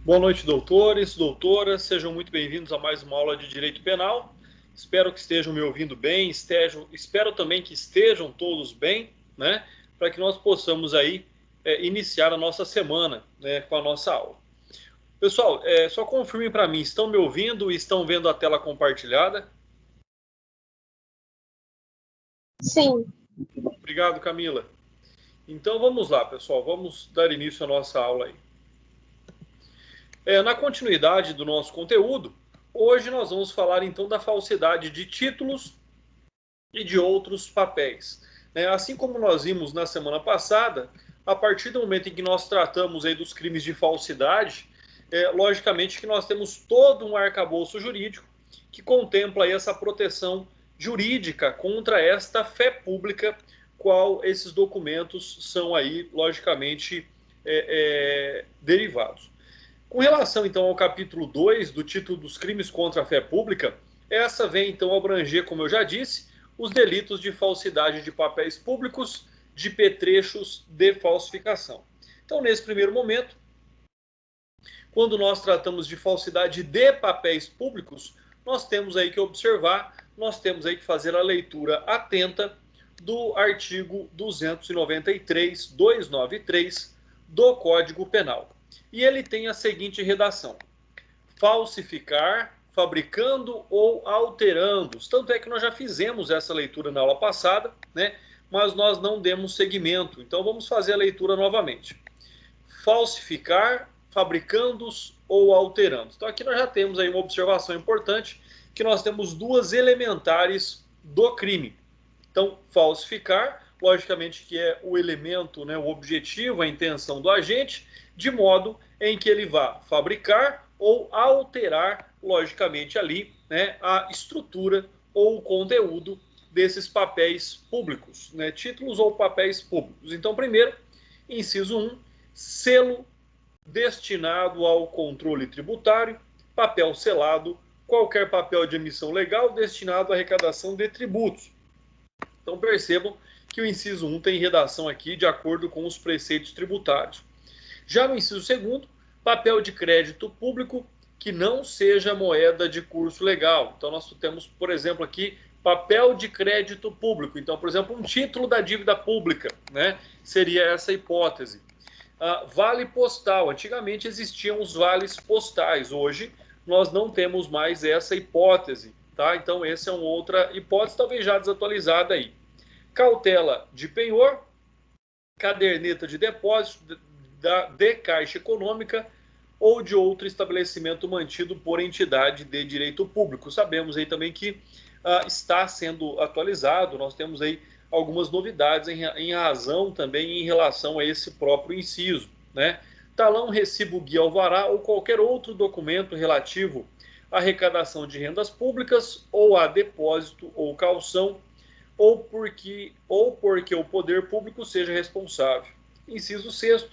Boa noite, doutores, doutoras, sejam muito bem-vindos a mais uma aula de Direito Penal. Espero que estejam me ouvindo bem, espero também que estejam todos bem, né, para que nós possamos aí iniciar a nossa semana, né, com a nossa aula. Pessoal, só confirmem para mim, estão me ouvindo e estão vendo a tela compartilhada? Sim. Obrigado, Camila. Então vamos lá, pessoal, vamos dar início à nossa aula aí. Na continuidade do nosso conteúdo, hoje nós vamos falar então da falsidade de títulos e de outros papéis. Assim como nós vimos na semana passada, a partir do momento em que nós tratamos aí dos crimes de falsidade, logicamente que nós temos todo um arcabouço jurídico que contempla aí essa proteção jurídica contra esta fé pública, qual esses documentos são aí, logicamente, derivados. Com relação, então, ao capítulo 2 do título dos crimes contra a fé pública, essa vem, então, abranger, como eu já disse, os delitos de falsidade de papéis públicos, de petrechos de falsificação. Então, nesse primeiro momento, quando nós tratamos de falsidade de papéis públicos, nós temos aí que observar, nós temos aí que fazer a leitura atenta do artigo 293 do Código Penal. E ele tem a seguinte redação: falsificar, fabricando ou alterando. Tanto é que nós já fizemos essa leitura na aula passada, né? Mas nós não demos seguimento. Então vamos fazer a leitura novamente. Falsificar, fabricando ou alterando. Então aqui nós já temos aí uma observação importante, que nós temos duas elementares do crime. Então, falsificar, logicamente que é o elemento, né, o objetivo, a intenção do agente, de modo em que ele vá fabricar ou alterar, logicamente ali, né, a estrutura ou o conteúdo desses papéis públicos, né, títulos ou papéis públicos. Então, primeiro, inciso 1, selo destinado ao controle tributário, papel selado, qualquer papel de emissão legal destinado à arrecadação de tributos. Então percebam que o inciso 1 tem redação aqui de acordo com os preceitos tributários. Já no inciso 2, papel de crédito público que não seja moeda de curso legal. Então nós temos, por exemplo, aqui papel de crédito público. Então, por exemplo, um título da dívida pública, né? Seria essa hipótese. Vale postal. Antigamente existiam os vales postais. Hoje nós não temos mais essa hipótese, tá? Então essa é uma outra hipótese, talvez já desatualizada aí. Cautela de penhor, caderneta de depósito de Caixa Econômica ou de outro estabelecimento mantido por entidade de direito público. Sabemos aí também que está sendo atualizado, nós temos aí algumas novidades em razão também em relação a esse próprio inciso, né? Talão, recibo, guia, alvará ou qualquer outro documento relativo à arrecadação de rendas públicas ou a depósito ou calção, ou porque o poder público seja responsável. Inciso 6,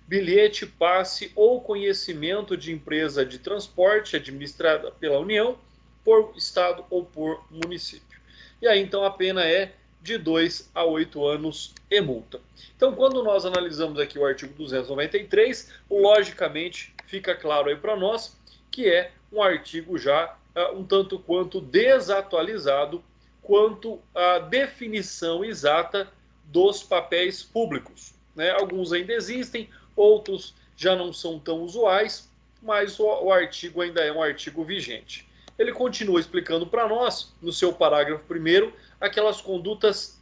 bilhete, passe ou conhecimento de empresa de transporte administrada pela União, por Estado ou por município. E aí, então, a pena é de 2 a 8 anos e multa. Então, quando nós analisamos aqui o artigo 293, logicamente fica claro aí para nós que é um artigo já um tanto quanto desatualizado quanto à definição exata dos papéis públicos, né? Alguns ainda existem, outros já não são tão usuais, mas o artigo ainda é um artigo vigente. Ele continua explicando para nós, no seu parágrafo 1º, aquelas condutas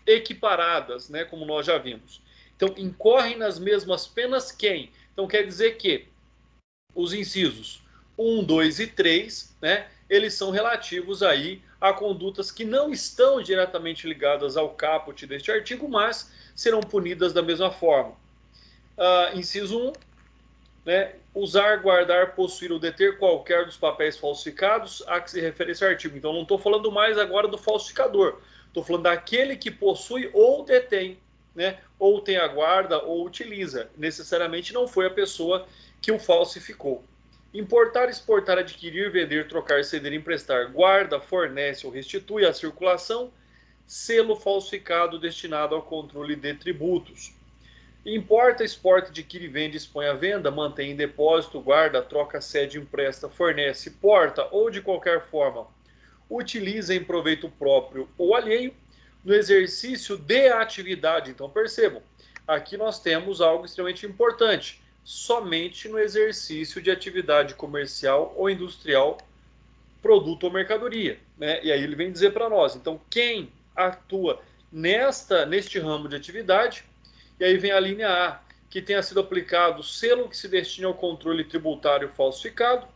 equiparadas, né, como nós já vimos. Então, incorrem nas mesmas penas quem? Então, quer dizer que os incisos 1, 2 e 3, né, eles são relativos aí a condutas que não estão diretamente ligadas ao caput deste artigo, mas serão punidas da mesma forma. Inciso 1, né, usar, guardar, possuir ou deter qualquer dos papéis falsificados a que se refere esse artigo. Então não estou falando mais agora do falsificador, estou falando daquele que possui ou detém, né, ou tem a guarda ou utiliza. Necessariamente não foi a pessoa que o falsificou. Importar, exportar, adquirir, vender, trocar, ceder, emprestar, guarda, fornece ou restitui à circulação selo falsificado destinado ao controle de tributos. Importa, exporta, adquire, vende, expõe à venda, mantém em depósito, guarda, troca, cede, empresta, fornece, porta ou de qualquer forma utiliza em proveito próprio ou alheio no exercício de atividade. Então percebam, aqui nós temos algo extremamente importante, somente no exercício de atividade comercial ou industrial, produto ou mercadoria, né? E aí ele vem dizer para nós, então quem atua neste ramo de atividade, e aí vem a linha A, que tenha sido aplicado selo que se destine ao controle tributário falsificado,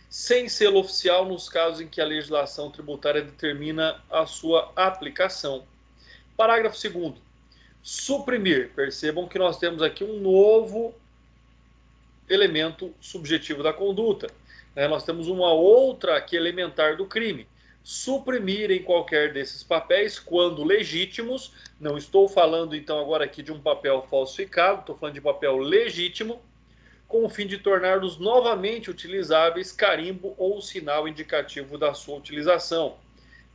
sem selo oficial nos casos em que a legislação tributária determina a sua aplicação. Parágrafo 2º. Suprimir. Percebam que nós temos aqui um novo elemento subjetivo da conduta. Nós temos uma outra aqui elementar do crime. Suprimir em qualquer desses papéis, quando legítimos, não estou falando então agora aqui de um papel falsificado, estou falando de papel legítimo, com o fim de torná-los novamente utilizáveis, carimbo ou sinal indicativo da sua utilização.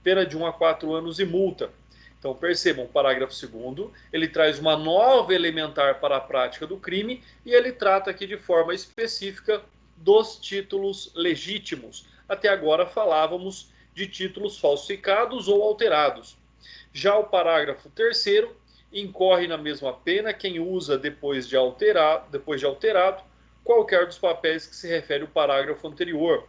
Pena de 1 a 4 anos e multa. Então percebam, parágrafo 2º, ele traz uma nova elementar para a prática do crime e ele trata aqui de forma específica dos títulos legítimos. Até agora falávamos de títulos falsificados ou alterados. Já o parágrafo 3º incorre na mesma pena quem usa depois de alterado qualquer dos papéis que se refere ao parágrafo anterior.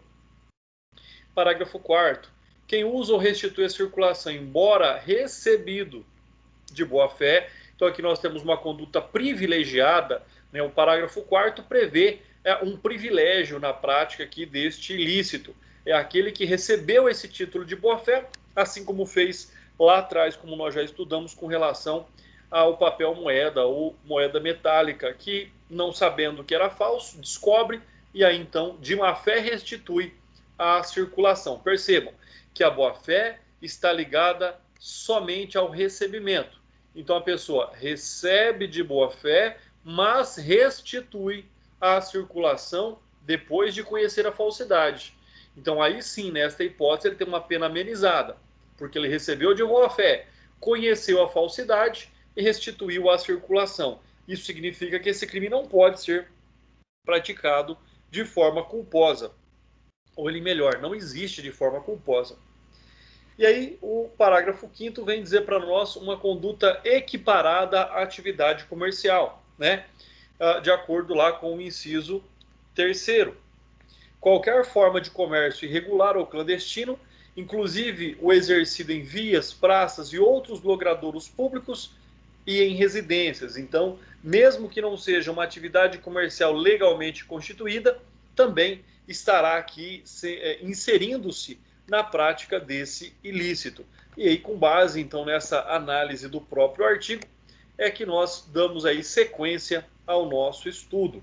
Parágrafo 4º. Quem usa ou restitui a circulação, embora recebido de boa-fé, então aqui nós temos uma conduta privilegiada, né? O parágrafo 4º prevê um privilégio na prática aqui deste ilícito. É aquele que recebeu esse título de boa-fé, assim como fez lá atrás, como nós já estudamos com relação ao papel moeda ou moeda metálica, que não sabendo que era falso, descobre e aí então de má fé restitui a circulação. Percebam que a boa-fé está ligada somente ao recebimento. Então a pessoa recebe de boa-fé, mas restitui a circulação depois de conhecer a falsidade. Então aí sim, nesta hipótese, ele tem uma pena amenizada, porque ele recebeu de boa-fé, conheceu a falsidade e restituiu a circulação. Isso significa que esse crime não pode ser praticado de forma culposa. Ou ele melhor, não existe de forma culposa. E aí o parágrafo 5º vem dizer para nós uma conduta equiparada à atividade comercial, né? De acordo lá com o inciso 3º. Qualquer forma de comércio irregular ou clandestino, inclusive o exercido em vias, praças e outros logradouros públicos e em residências. Então, mesmo que não seja uma atividade comercial legalmente constituída, também estará aqui inserindo-se na prática desse ilícito. E aí, com base então nessa análise do próprio artigo, é que nós damos aí sequência ao nosso estudo.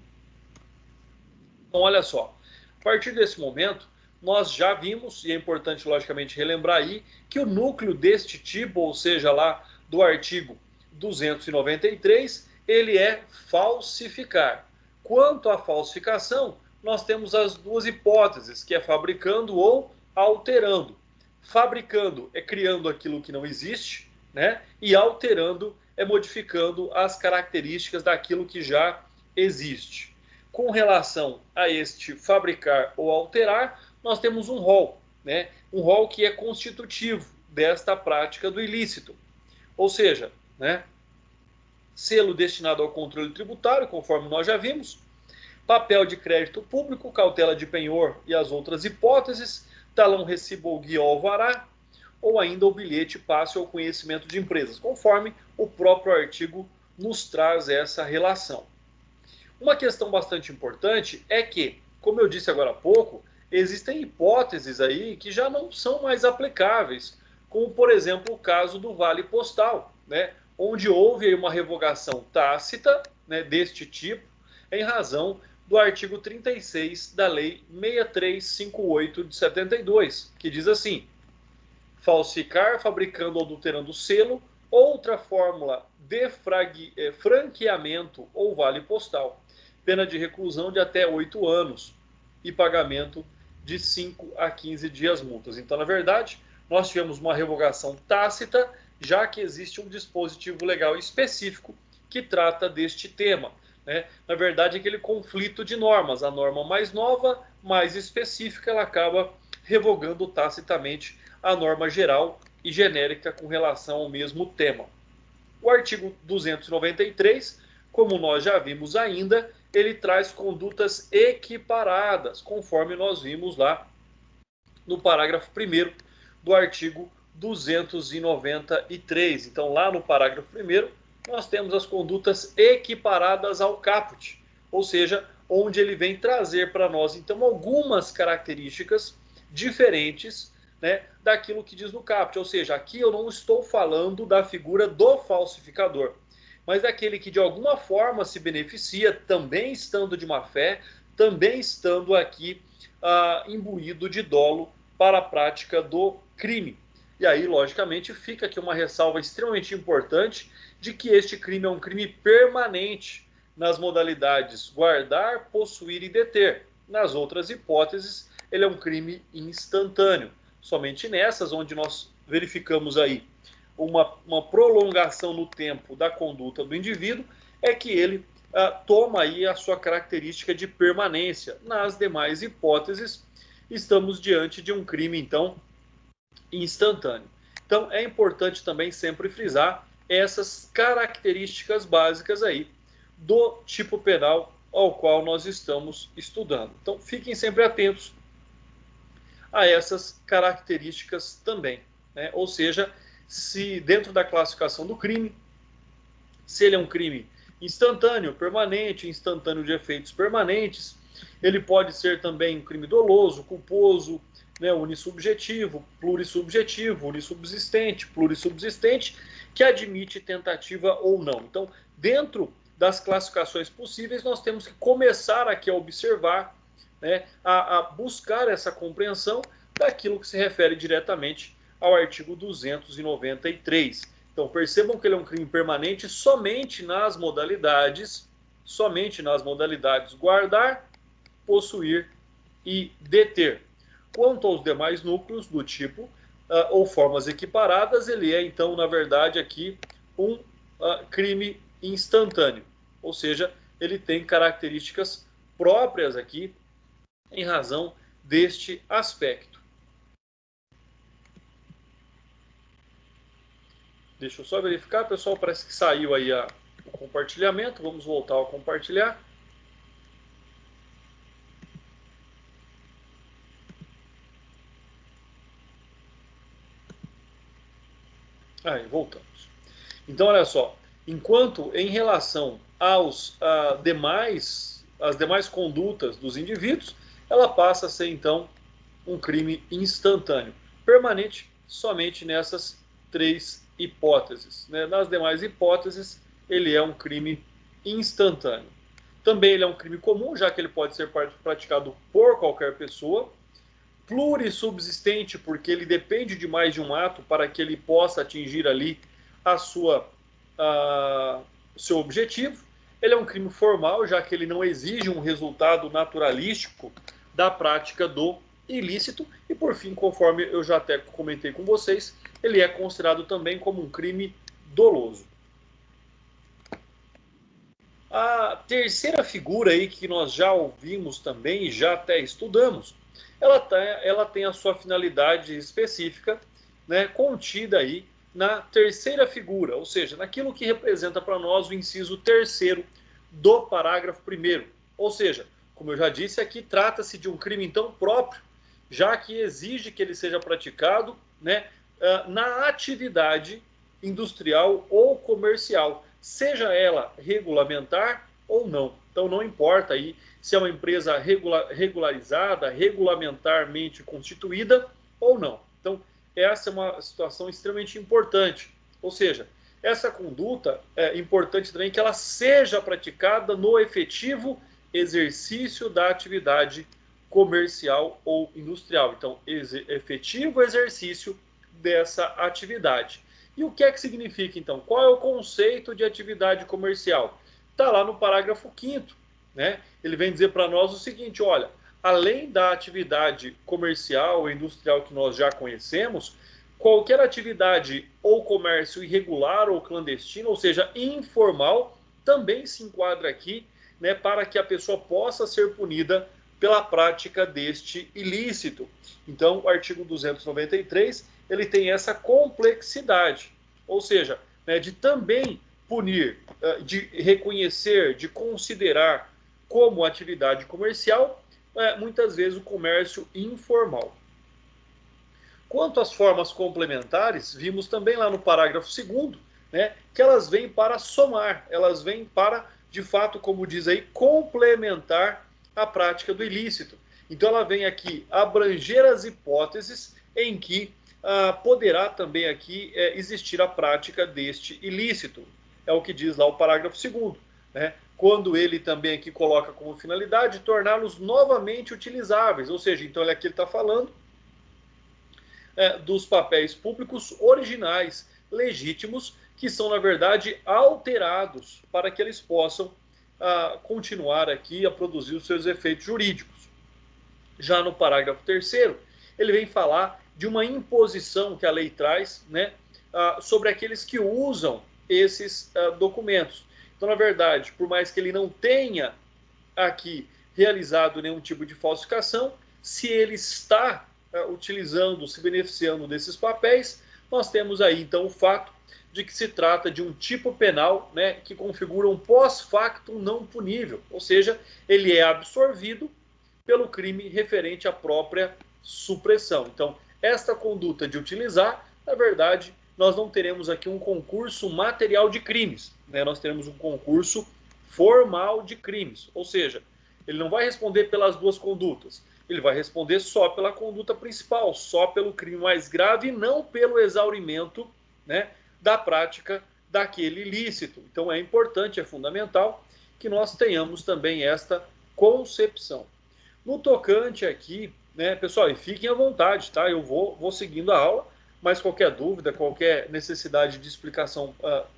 Então, olha só, a partir desse momento, nós já vimos, e é importante logicamente relembrar aí, que o núcleo deste tipo, ou seja, lá do artigo 293, ele é falsificar. Quanto à falsificação, nós temos as duas hipóteses, que é fabricando ou alterando. Fabricando é criando aquilo que não existe, né? E alterando é modificando as características daquilo que já existe. Com relação a este fabricar ou alterar, nós temos um rol, né? Um rol que é constitutivo desta prática do ilícito. Ou seja, né? Selo destinado ao controle tributário, conforme nós já vimos, papel de crédito público, cautela de penhor e as outras hipóteses, talão, recibo ou guia ou alvará, ou ainda o bilhete, passe ou conhecimento de empresas, conforme o próprio artigo nos traz essa relação. Uma questão bastante importante é que, como eu disse agora há pouco, existem hipóteses aí que já não são mais aplicáveis, como por exemplo o caso do vale postal, né, onde houve aí uma revogação tácita, né, deste tipo, em razão do artigo 36 da Lei 6358 de 72, que diz assim: falsificar, fabricando ou adulterando selo, outra fórmula de franqueamento ou vale postal, pena de reclusão de até 8 anos e pagamento de 5 a 15 dias multas. Então, na verdade, nós tivemos uma revogação tácita, já que existe um dispositivo legal específico que trata deste tema, né? Na verdade, aquele conflito de normas. A norma mais nova, mais específica, ela acaba revogando tacitamente a norma geral e genérica com relação ao mesmo tema. O artigo 293, como nós já vimos ainda, ele traz condutas equiparadas, conforme nós vimos lá no parágrafo 1º do artigo 293. Então, lá no parágrafo 1º, nós temos as condutas equiparadas ao caput, ou seja, onde ele vem trazer para nós, então, algumas características diferentes, né, daquilo que diz no caput. Ou seja, aqui eu não estou falando da figura do falsificador, mas daquele que de alguma forma se beneficia, também estando de má fé, também estando aqui imbuído de dolo para a prática do crime. E aí, logicamente, fica aqui uma ressalva extremamente importante de que este crime é um crime permanente nas modalidades guardar, possuir e deter. Nas outras hipóteses, ele é um crime instantâneo. Somente nessas, onde nós verificamos aí uma prolongação no tempo da conduta do indivíduo, é que ele toma aí a sua característica de permanência. Nas demais hipóteses, estamos diante de um crime, então, instantâneo. Então, é importante também sempre frisar essas características básicas aí do tipo penal ao qual nós estamos estudando. Então, fiquem sempre atentos a essas características também, né? Ou seja, se dentro da classificação do crime, se ele é um crime instantâneo, permanente, instantâneo de efeitos permanentes, ele pode ser também um crime doloso, culposo, né, unissubjetivo, plurissubjetivo, unissubsistente, plurissubsistente, que admite tentativa ou não. Então, dentro das classificações possíveis, nós temos que começar aqui a observar, né, a buscar essa compreensão daquilo que se refere diretamente ao artigo 293. Então, percebam que ele é um crime permanente somente nas modalidades guardar, possuir e deter. Quanto aos demais núcleos do tipo ou formas equiparadas, ele é, então, na verdade, aqui um crime instantâneo. Ou seja, ele tem características próprias aqui em razão deste aspecto. Deixa eu só verificar, pessoal, parece que saiu aí o compartilhamento. Vamos voltar a compartilhar. Aí, voltamos. Então, olha só, enquanto em relação às demais condutas dos indivíduos, ela passa a ser, então, um crime instantâneo, permanente somente nessas três hipóteses, né? Nas demais hipóteses, ele é um crime instantâneo. Também ele é um crime comum, já que ele pode ser praticado por qualquer pessoa. Plurissubsistente, porque ele depende de mais de um ato para que ele possa atingir ali o seu objetivo. Ele é um crime formal, já que ele não exige um resultado naturalístico da prática do ilícito. E por fim, conforme eu já até comentei com vocês, ele é considerado também como um crime doloso. A terceira figura aí que nós já ouvimos também e já até estudamos, ela tem a sua finalidade específica, né, contida aí na terceira figura, ou seja, naquilo que representa para nós o inciso terceiro do parágrafo 1º. Ou seja, como eu já disse aqui, trata-se de um crime então próprio, já que exige que ele seja praticado, né, na atividade industrial ou comercial, seja ela regulamentar ou não. Então não importa aí se é uma empresa regularizada, regulamentarmente constituída ou não. Então essa é uma situação extremamente importante. Ou seja, essa conduta é importante também que ela seja praticada no efetivo exercício da atividade comercial ou industrial. Então, efetivo exercício dessa atividade. E o que é que significa, então? Qual é o conceito de atividade comercial? Está lá no parágrafo 5º, né? Ele vem dizer para nós o seguinte, olha, além da atividade comercial ou industrial que nós já conhecemos, qualquer atividade ou comércio irregular ou clandestino, ou seja, informal, também se enquadra aqui, né, para que a pessoa possa ser punida pela prática deste ilícito. Então, o artigo 293, ele tem essa complexidade, ou seja, né, de também punir, de reconhecer, de considerar como atividade comercial, muitas vezes o comércio informal. Quanto às formas complementares, vimos também lá no parágrafo 2º, né, que elas vêm para somar, elas vêm para, de fato, como diz aí, complementar a prática do ilícito. Então ela vem aqui abranger as hipóteses em que poderá também aqui existir a prática deste ilícito. É o que diz lá o parágrafo 2º, né? Quando ele também aqui coloca como finalidade torná-los novamente utilizáveis, ou seja, então aqui ele está falando dos papéis públicos originais, legítimos, que são, na verdade, alterados para que eles possam continuar aqui a produzir os seus efeitos jurídicos. Já no parágrafo 3º, ele vem falar de uma imposição que a lei traz, né, sobre aqueles que usam esses documentos. Então, na verdade, por mais que ele não tenha aqui realizado nenhum tipo de falsificação, se ele está utilizando, se beneficiando desses papéis, nós temos aí então o fato de que se trata de um tipo penal, né, que configura um pós-factum não punível, ou seja, ele é absorvido pelo crime referente à própria supressão. Então, esta conduta de utilizar, na verdade, nós não teremos aqui um concurso material de crimes, né? Nós teremos um concurso formal de crimes, ou seja, ele não vai responder pelas duas condutas, ele vai responder só pela conduta principal, só pelo crime mais grave e não pelo exaurimento, né, da prática daquele ilícito. Então é importante, é fundamental que nós tenhamos também esta concepção. No tocante aqui, né, pessoal, e fiquem à vontade, tá? Eu vou seguindo a aula, mas qualquer dúvida, qualquer necessidade de explicação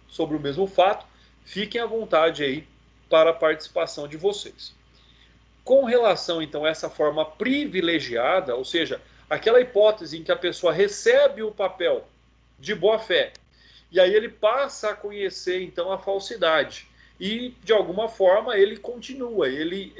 sobre o mesmo fato, fiquem à vontade aí para a participação de vocês. Com relação, então, a essa forma privilegiada, ou seja, aquela hipótese em que a pessoa recebe o papel de boa-fé, e aí ele passa a conhecer, então, a falsidade. E, de alguma forma, ele continua, ele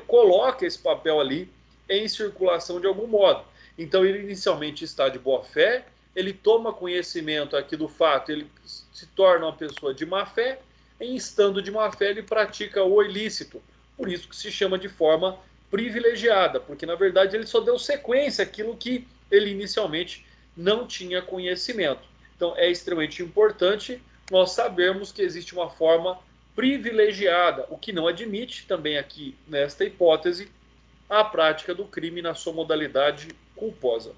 coloca esse papel ali em circulação de algum modo. Então, ele inicialmente está de boa-fé, ele toma conhecimento aqui do fato, ele se torna uma pessoa de má-fé, e estando de má-fé, ele pratica o ilícito. Por isso que se chama de forma privilegiada, porque, na verdade, ele só deu sequência àquilo que ele inicialmente não tinha conhecimento. Então, é extremamente importante nós sabermos que existe uma forma privilegiada, o que não admite também aqui, nesta hipótese, a prática do crime na sua modalidade culposa.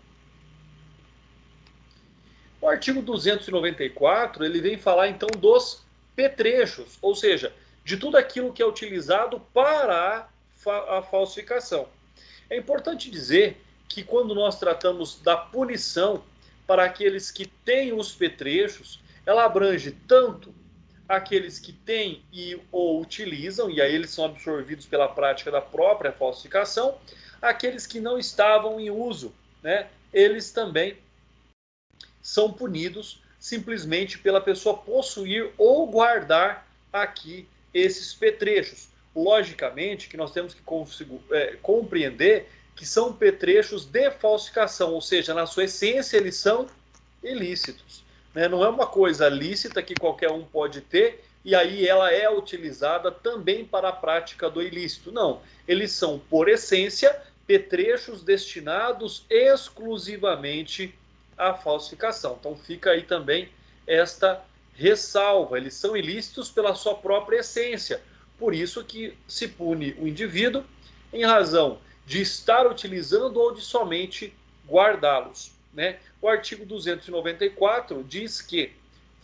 O artigo 294, ele vem falar então dos petrechos, ou seja, de tudo aquilo que é utilizado para a falsificação. É importante dizer que quando nós tratamos da punição para aqueles que têm os petrechos, ela abrange tanto aqueles que têm ou utilizam, e aí eles são absorvidos pela prática da própria falsificação, aqueles que não estavam em uso, né? Eles também são punidos simplesmente pela pessoa possuir ou guardar aqui esses petrechos. Logicamente que nós temos que compreender que são petrechos de falsificação, ou seja, na sua essência eles são ilícitos. Não é uma coisa lícita que qualquer um pode ter e aí ela é utilizada também para a prática do ilícito. Não, eles são, por essência, petrechos destinados exclusivamente à falsificação. Então fica aí também esta ressalva. Eles são ilícitos pela sua própria essência. Por isso que se pune o indivíduo em razão de estar utilizando ou de somente guardá-los, né? O artigo 294 diz que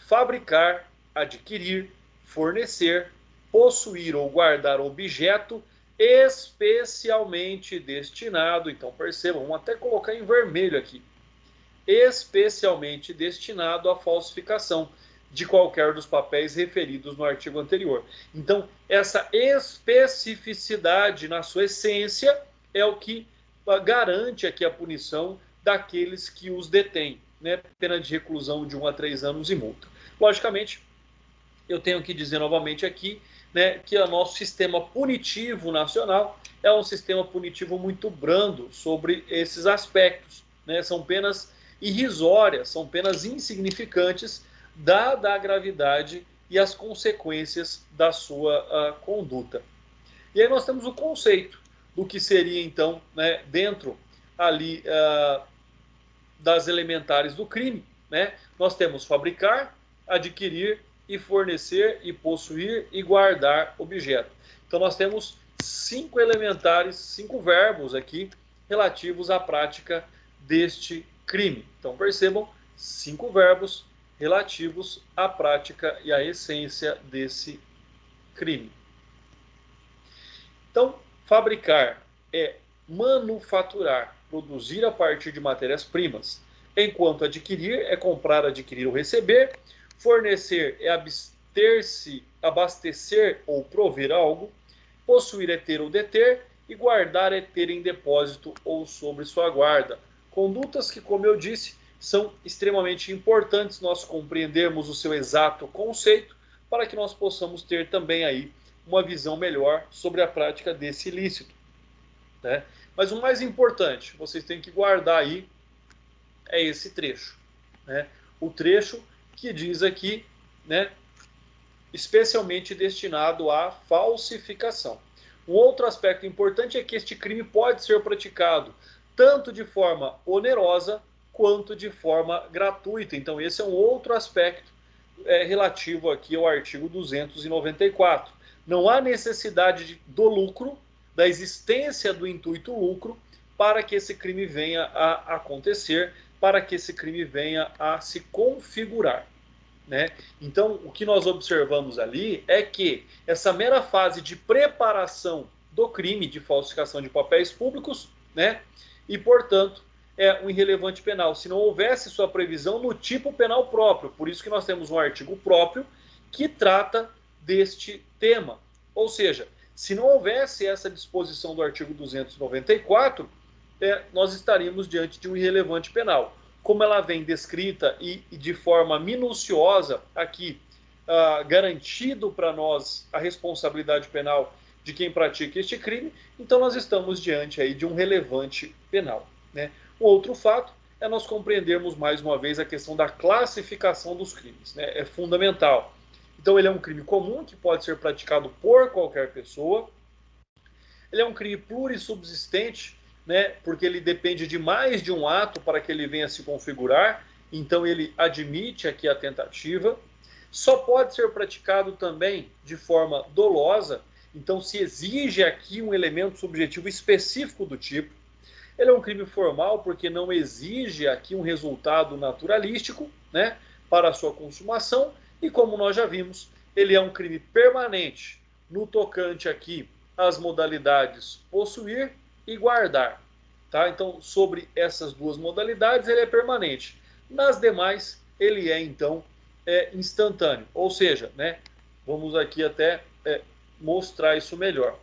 fabricar, adquirir, fornecer, possuir ou guardar objeto especialmente destinado, então percebam, vamos até colocar em vermelho aqui, especialmente destinado à falsificação de qualquer dos papéis referidos no artigo anterior. Então, essa especificidade na sua essência é o que garante aqui a punição daqueles que os detêm, né? Pena de reclusão de 1 a 3 anos e multa. Logicamente, eu tenho que dizer novamente aqui, né, que o nosso sistema punitivo nacional é um sistema punitivo muito brando sobre esses aspectos, né? São penas irrisórias, são penas insignificantes, dada a gravidade e as consequências da sua conduta. E aí nós temos o conceito do que seria, então, né, dentro ali das elementares do crime, né? Nós temos fabricar, adquirir e fornecer e possuir e guardar objeto. Então nós temos 5 elementares, 5 verbos aqui relativos à prática deste crime. Então percebam, 5 verbos relativos à prática e à essência desse crime. Então, fabricar é manufaturar, produzir a partir de matérias-primas, enquanto adquirir é comprar, adquirir ou receber, fornecer é abster-se, abastecer ou prover algo, possuir é ter ou deter, e guardar é ter em depósito ou sobre sua guarda. Condutas que, como eu disse, são extremamente importantes nós compreendermos o seu exato conceito para que nós possamos ter também aí uma visão melhor sobre a prática desse ilícito, né? Mas o mais importante, vocês têm que guardar aí, é esse trecho, né? O trecho que diz aqui, né, especialmente destinado à falsificação. Um outro aspecto importante é que este crime pode ser praticado tanto de forma onerosa quanto de forma gratuita. Então esse é um outro aspecto relativo aqui ao artigo 294. Não há necessidade do lucro, da existência do intuito lucro, para que esse crime venha a acontecer, para que esse crime venha a se configurar, né? Então, o que nós observamos ali é que essa mera fase de preparação do crime de falsificação de papéis públicos, né? E, portanto, é um irrelevante penal, se não houvesse sua previsão no tipo penal próprio. Por isso que nós temos um artigo próprio que trata deste tema. Ou seja, se não houvesse essa disposição do artigo 294, nós estaríamos diante de um irrelevante penal. Como ela vem descrita e de forma minuciosa aqui, garantido para nós a responsabilidade penal de quem pratica este crime, então nós estamos diante aí de um relevante penal, né? O outro fato é nós compreendermos mais uma vez a questão da classificação dos crimes, né? É fundamental. Então ele é um crime comum que pode ser praticado por qualquer pessoa. Ele é um crime plurissubsistente, né? Porque ele depende de mais de um ato para que ele venha se configurar. Então ele admite aqui a tentativa. Só pode ser praticado também de forma dolosa. Então se exige aqui um elemento subjetivo específico do tipo. Ele é um crime formal porque não exige aqui um resultado naturalístico, né, para a sua consumação. E como nós já vimos, ele é um crime permanente no tocante aqui às modalidades possuir e guardar, tá? Então, sobre essas duas modalidades, ele é permanente. Nas demais, ele é, então, instantâneo. Ou seja, né, vamos aqui até mostrar isso melhor.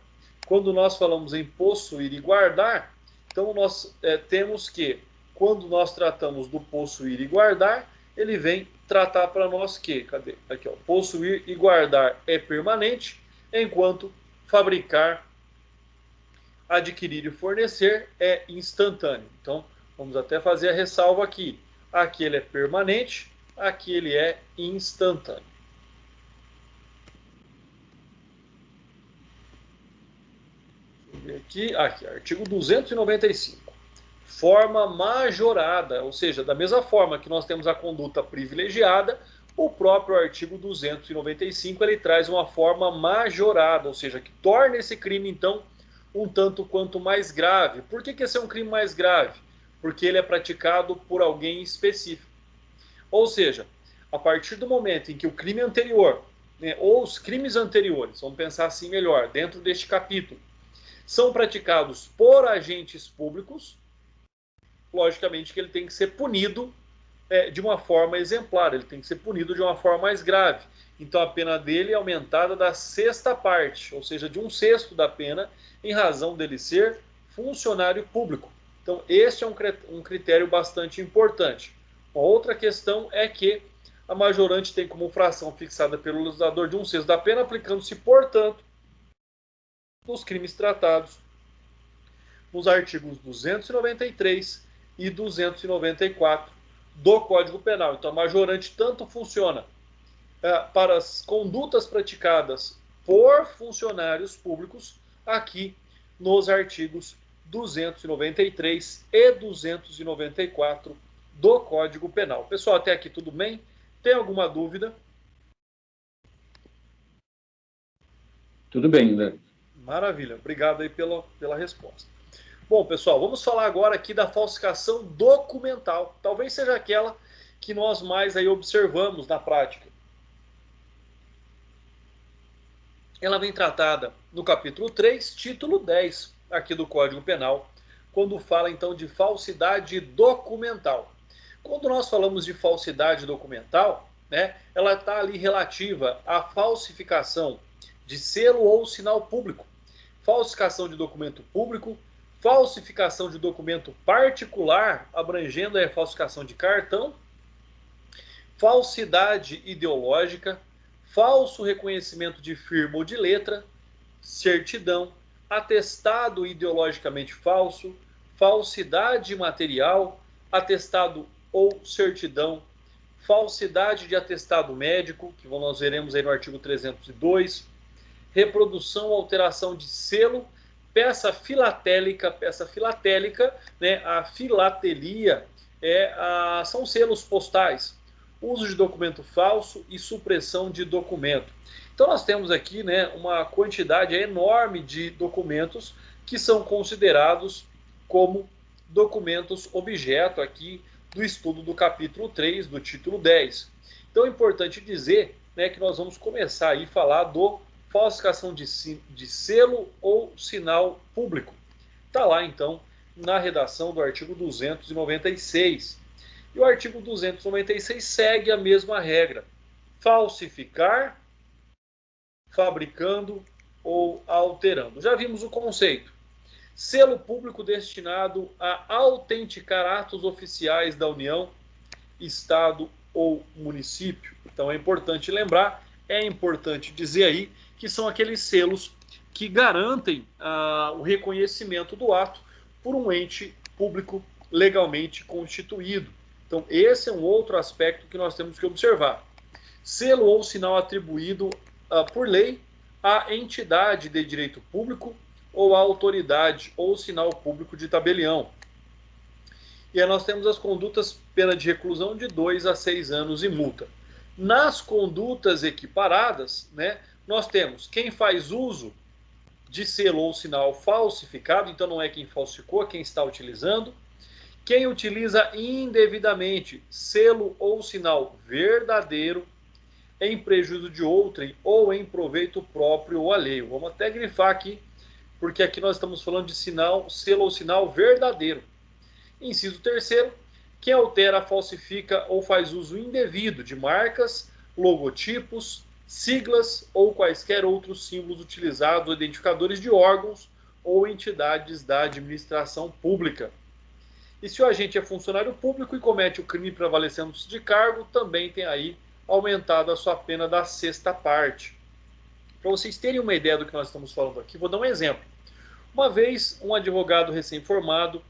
Quando nós falamos em possuir e guardar, então nós temos que, quando nós tratamos do possuir e guardar, ele vem tratar para nós que, cadê? Aqui, ó, possuir e guardar é permanente, enquanto fabricar, adquirir e fornecer é instantâneo. Então, vamos até fazer a ressalva aqui. Aqui ele é permanente, aqui ele é instantâneo. Deixa eu ver aqui, artigo 295. Forma majorada, ou seja, da mesma forma que nós temos a conduta privilegiada, o próprio artigo 295 ele traz uma forma majorada, ou seja, que torna esse crime, então, um tanto quanto mais grave. Por que esse é um crime mais grave? Porque ele é praticado por alguém específico. Ou seja, a partir do momento em que o crime anterior, né, ou os crimes anteriores, vamos pensar assim melhor, dentro deste capítulo, são praticados por agentes públicos, logicamente que ele tem que ser punido de uma forma exemplar, ele tem que ser punido de uma forma mais grave. Então a pena dele é aumentada da sexta parte, ou seja, de um sexto da pena, em razão dele ser funcionário público. Então este é um critério bastante importante. Uma outra questão é que a majorante tem como fração fixada pelo legislador de 1/6 da pena, aplicando-se, portanto, nos crimes tratados nos artigos 293 e 294 do Código Penal. Então, a majorante tanto funciona para as condutas praticadas por funcionários públicos, aqui nos artigos 293 e 294 do Código Penal. Pessoal, até aqui tudo bem? Tem alguma dúvida? Tudo bem, né? Maravilha, obrigado aí pela resposta. Bom, pessoal, vamos falar agora aqui da falsificação documental. Talvez seja aquela que nós mais aí observamos na prática. Ela vem tratada no capítulo 3, título 10, aqui do Código Penal, quando fala então de falsidade documental. Quando nós falamos de falsidade documental, né, ela está ali relativa à falsificação de selo ou sinal público, falsificação de documento público, falsificação de documento particular, abrangendo a falsificação de cartão, falsidade ideológica, falso reconhecimento de firma ou de letra, certidão, atestado ideologicamente falso, falsidade material, atestado ou certidão, falsidade de atestado médico, que nós veremos aí no artigo 302, reprodução ou alteração de selo, peça filatélica, né, a filatelia são selos postais, uso de documento falso e supressão de documento. Então nós temos aqui, né, uma quantidade enorme de documentos que são considerados como documentos objeto aqui do estudo do capítulo 3, do título 10. Então é importante dizer, né, que nós vamos começar aí a falar do falsificação de selo ou sinal público. Está lá, então, na redação do artigo 296. E o artigo 296 segue a mesma regra. Falsificar, fabricando ou alterando. Já vimos o conceito. Selo público destinado a autenticar atos oficiais da União, Estado ou município. Então é importante lembrar, é importante dizer aí que são aqueles selos que garantem o reconhecimento do ato por um ente público legalmente constituído. Então esse é um outro aspecto que nós temos que observar. Selo ou sinal atribuído por lei à entidade de direito público ou à autoridade ou sinal público de tabelião. E aí nós temos as condutas, pena de reclusão de 2 a 6 anos e multa. Nas condutas equiparadas, né, nós temos quem faz uso de selo ou sinal falsificado, então não é quem falsificou, é quem está utilizando. Quem utiliza indevidamente selo ou sinal verdadeiro em prejuízo de outrem ou em proveito próprio ou alheio. Vamos até grifar aqui, porque aqui nós estamos falando de selo ou sinal verdadeiro. Inciso 3º, quem altera, falsifica ou faz uso indevido de marcas, logotipos, siglas ou quaisquer outros símbolos utilizados ou identificadores de órgãos ou entidades da administração pública. E se o agente é funcionário público e comete o crime prevalecendo-se de cargo, também tem aí aumentado a sua pena da 6ª parte. Para vocês terem uma ideia do que nós estamos falando aqui, vou dar um exemplo. Uma vez, um advogado recém-formado,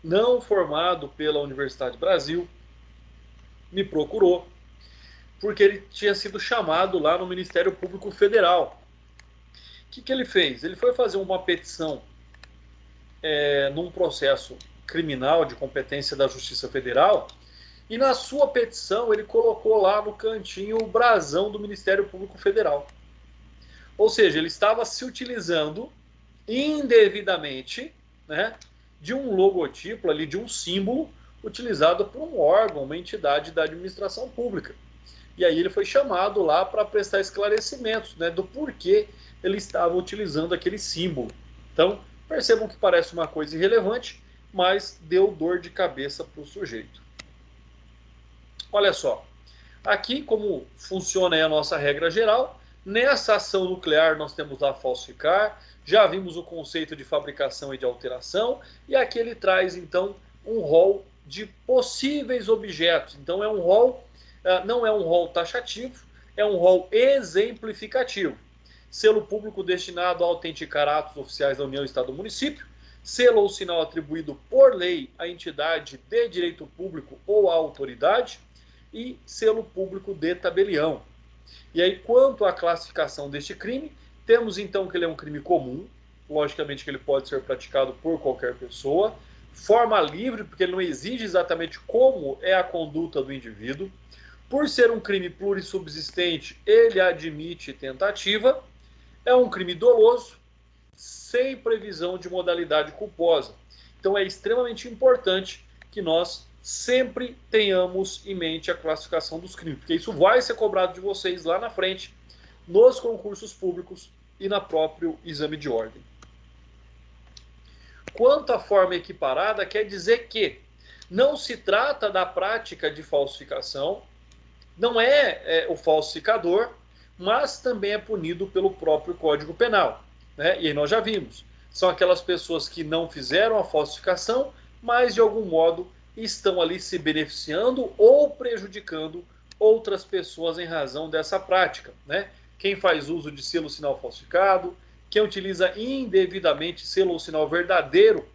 não formado pela Universidade do Brasil, me procurou, porque ele tinha sido chamado lá no Ministério Público Federal. O que ele fez? Ele foi fazer uma petição num processo criminal de competência da Justiça Federal, e na sua petição ele colocou lá no cantinho o brasão do Ministério Público Federal. Ou seja, ele estava se utilizando indevidamente, né, de um logotipo ali, de um símbolo utilizado por um órgão, uma entidade da administração pública. E aí ele foi chamado lá para prestar esclarecimentos, né, do porquê ele estava utilizando aquele símbolo. Então, percebam que parece uma coisa irrelevante, mas deu dor de cabeça para o sujeito. Olha só, aqui como funciona a nossa regra geral, nessa ação nuclear nós temos lá falsificar, já vimos o conceito de fabricação e de alteração, e aqui ele traz então um rol de possíveis objetos. Então é um rol não é um rol taxativo, é um rol exemplificativo. Selo público destinado a autenticar atos oficiais da União, Estado ou Município, selo ou sinal atribuído por lei à entidade de direito público ou à autoridade, e selo público de tabelião. E aí, quanto à classificação deste crime, temos então que ele é um crime comum, logicamente que ele pode ser praticado por qualquer pessoa, forma livre, porque ele não exige exatamente como é a conduta do indivíduo. Por ser um crime plurissubsistente, ele admite tentativa, é um crime doloso, sem previsão de modalidade culposa. Então é extremamente importante que nós sempre tenhamos em mente a classificação dos crimes, porque isso vai ser cobrado de vocês lá na frente, nos concursos públicos e no próprio exame de ordem. Quanto à forma equiparada, quer dizer que não se trata da prática de falsificação, não é o falsificador, mas também é punido pelo próprio Código Penal, né? E aí nós já vimos, são aquelas pessoas que não fizeram a falsificação, mas de algum modo estão ali se beneficiando ou prejudicando outras pessoas em razão dessa prática, né? Quem faz uso de selo ou sinal falsificado, quem utiliza indevidamente selo ou sinal verdadeiro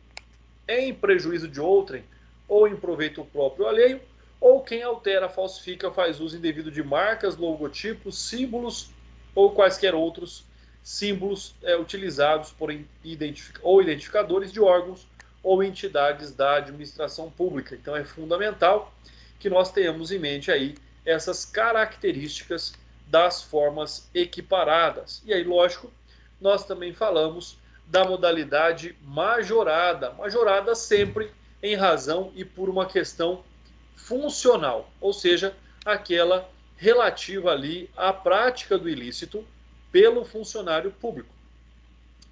em prejuízo de outrem ou em proveito próprio alheio, ou quem altera, falsifica, faz uso indevido de marcas, logotipos, símbolos ou quaisquer outros símbolos utilizados por identificadores de órgãos ou entidades da administração pública. Então é fundamental que nós tenhamos em mente aí essas características das formas equiparadas. E aí, lógico, nós também falamos da modalidade majorada. Majorada sempre em razão e por uma questão funcional, ou seja, aquela relativa ali à prática do ilícito pelo funcionário público.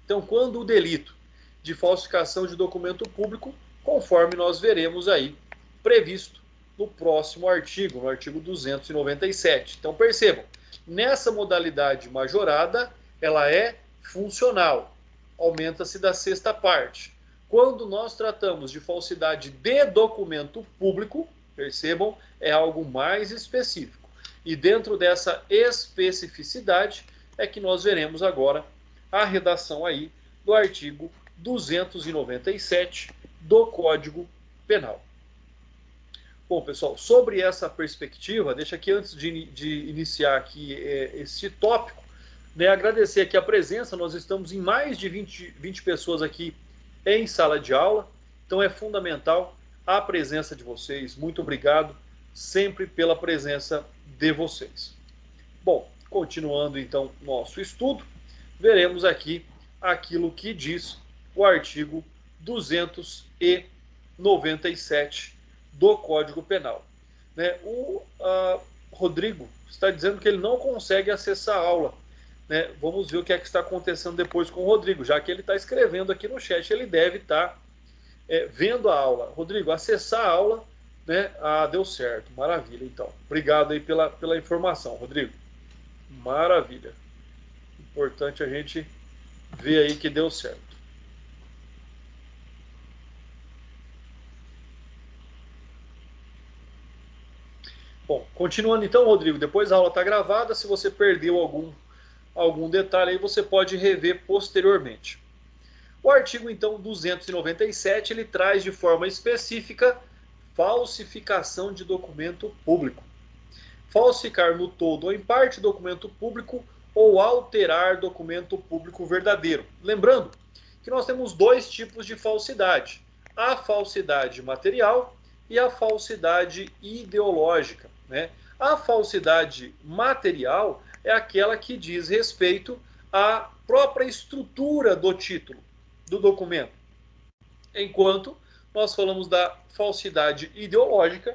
Então, quando o delito de falsificação de documento público, conforme nós veremos aí, previsto no próximo artigo, no artigo 297. Então, percebam, nessa modalidade majorada, ela é funcional, aumenta-se da sexta parte. Quando nós tratamos de falsidade de documento público, percebam, é algo mais específico. E dentro dessa especificidade é que nós veremos agora a redação aí do artigo 297 do Código Penal. Bom, pessoal, sobre essa perspectiva, deixa aqui antes de iniciar aqui esse tópico, né, agradecer aqui a presença. Nós estamos em mais de 20 pessoas aqui em sala de aula, então é fundamental a presença de vocês. Muito obrigado sempre pela presença de vocês. Bom, continuando então nosso estudo, veremos aqui aquilo que diz o artigo 297 do Código Penal. Né? O Rodrigo está dizendo que ele não consegue acessar a aula. Né? Vamos ver o que é que está acontecendo depois com o Rodrigo, já que ele está escrevendo aqui no chat, ele deve estar vendo a aula. Rodrigo, acessar a aula, né? Deu certo, maravilha. Então, obrigado aí pela informação, Rodrigo. Maravilha. Importante a gente ver aí que deu certo. Bom, continuando então, Rodrigo, depois a aula está gravada, se você perdeu algum detalhe aí, você pode rever posteriormente. O artigo, então, 297, ele traz de forma específica falsificação de documento público. Falsificar no todo ou em parte documento público ou alterar documento público verdadeiro. Lembrando que nós temos dois tipos de falsidade: a falsidade material e a falsidade ideológica. Né? A falsidade material é aquela que diz respeito à própria estrutura do título do documento, enquanto nós falamos da falsidade ideológica,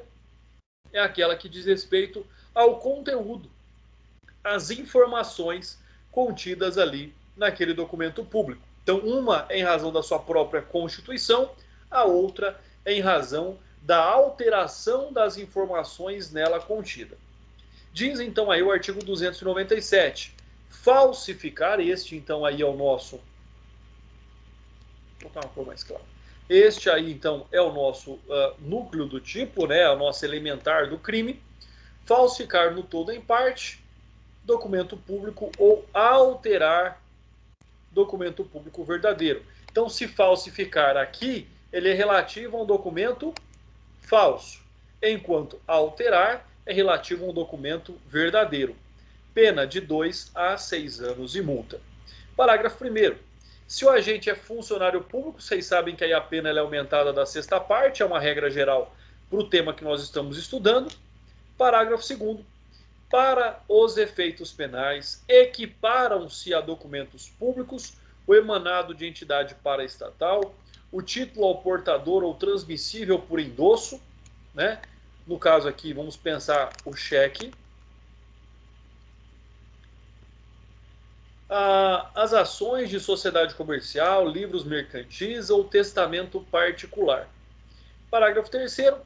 é aquela que diz respeito ao conteúdo, às informações contidas ali naquele documento público. Então, uma é em razão da sua própria constituição, a outra é em razão da alteração das informações nela contida. Diz então aí o artigo 297, falsificar, este então aí é o nosso, vou botar uma cor mais clara, este aí então é o nosso núcleo do tipo, né, o nosso elementar do crime. falsificar no todo ou em parte documento público ou alterar documento público verdadeiro. Então, se falsificar aqui, ele é relativo a um documento falso, enquanto alterar é relativo a um documento verdadeiro. Pena de 2 a 6 anos e multa. Parágrafo 1º. Se o agente é funcionário público, vocês sabem que aí a pena é aumentada da sexta parte, é uma regra geral para o tema que nós estamos estudando. Parágrafo 2º. Para os efeitos penais, equiparam-se a documentos públicos o emanado de entidade paraestatal, o título ao portador ou transmissível por endosso, né? No caso aqui, vamos pensar o cheque. As ações de sociedade comercial, livros mercantis ou testamento particular. Parágrafo 3º.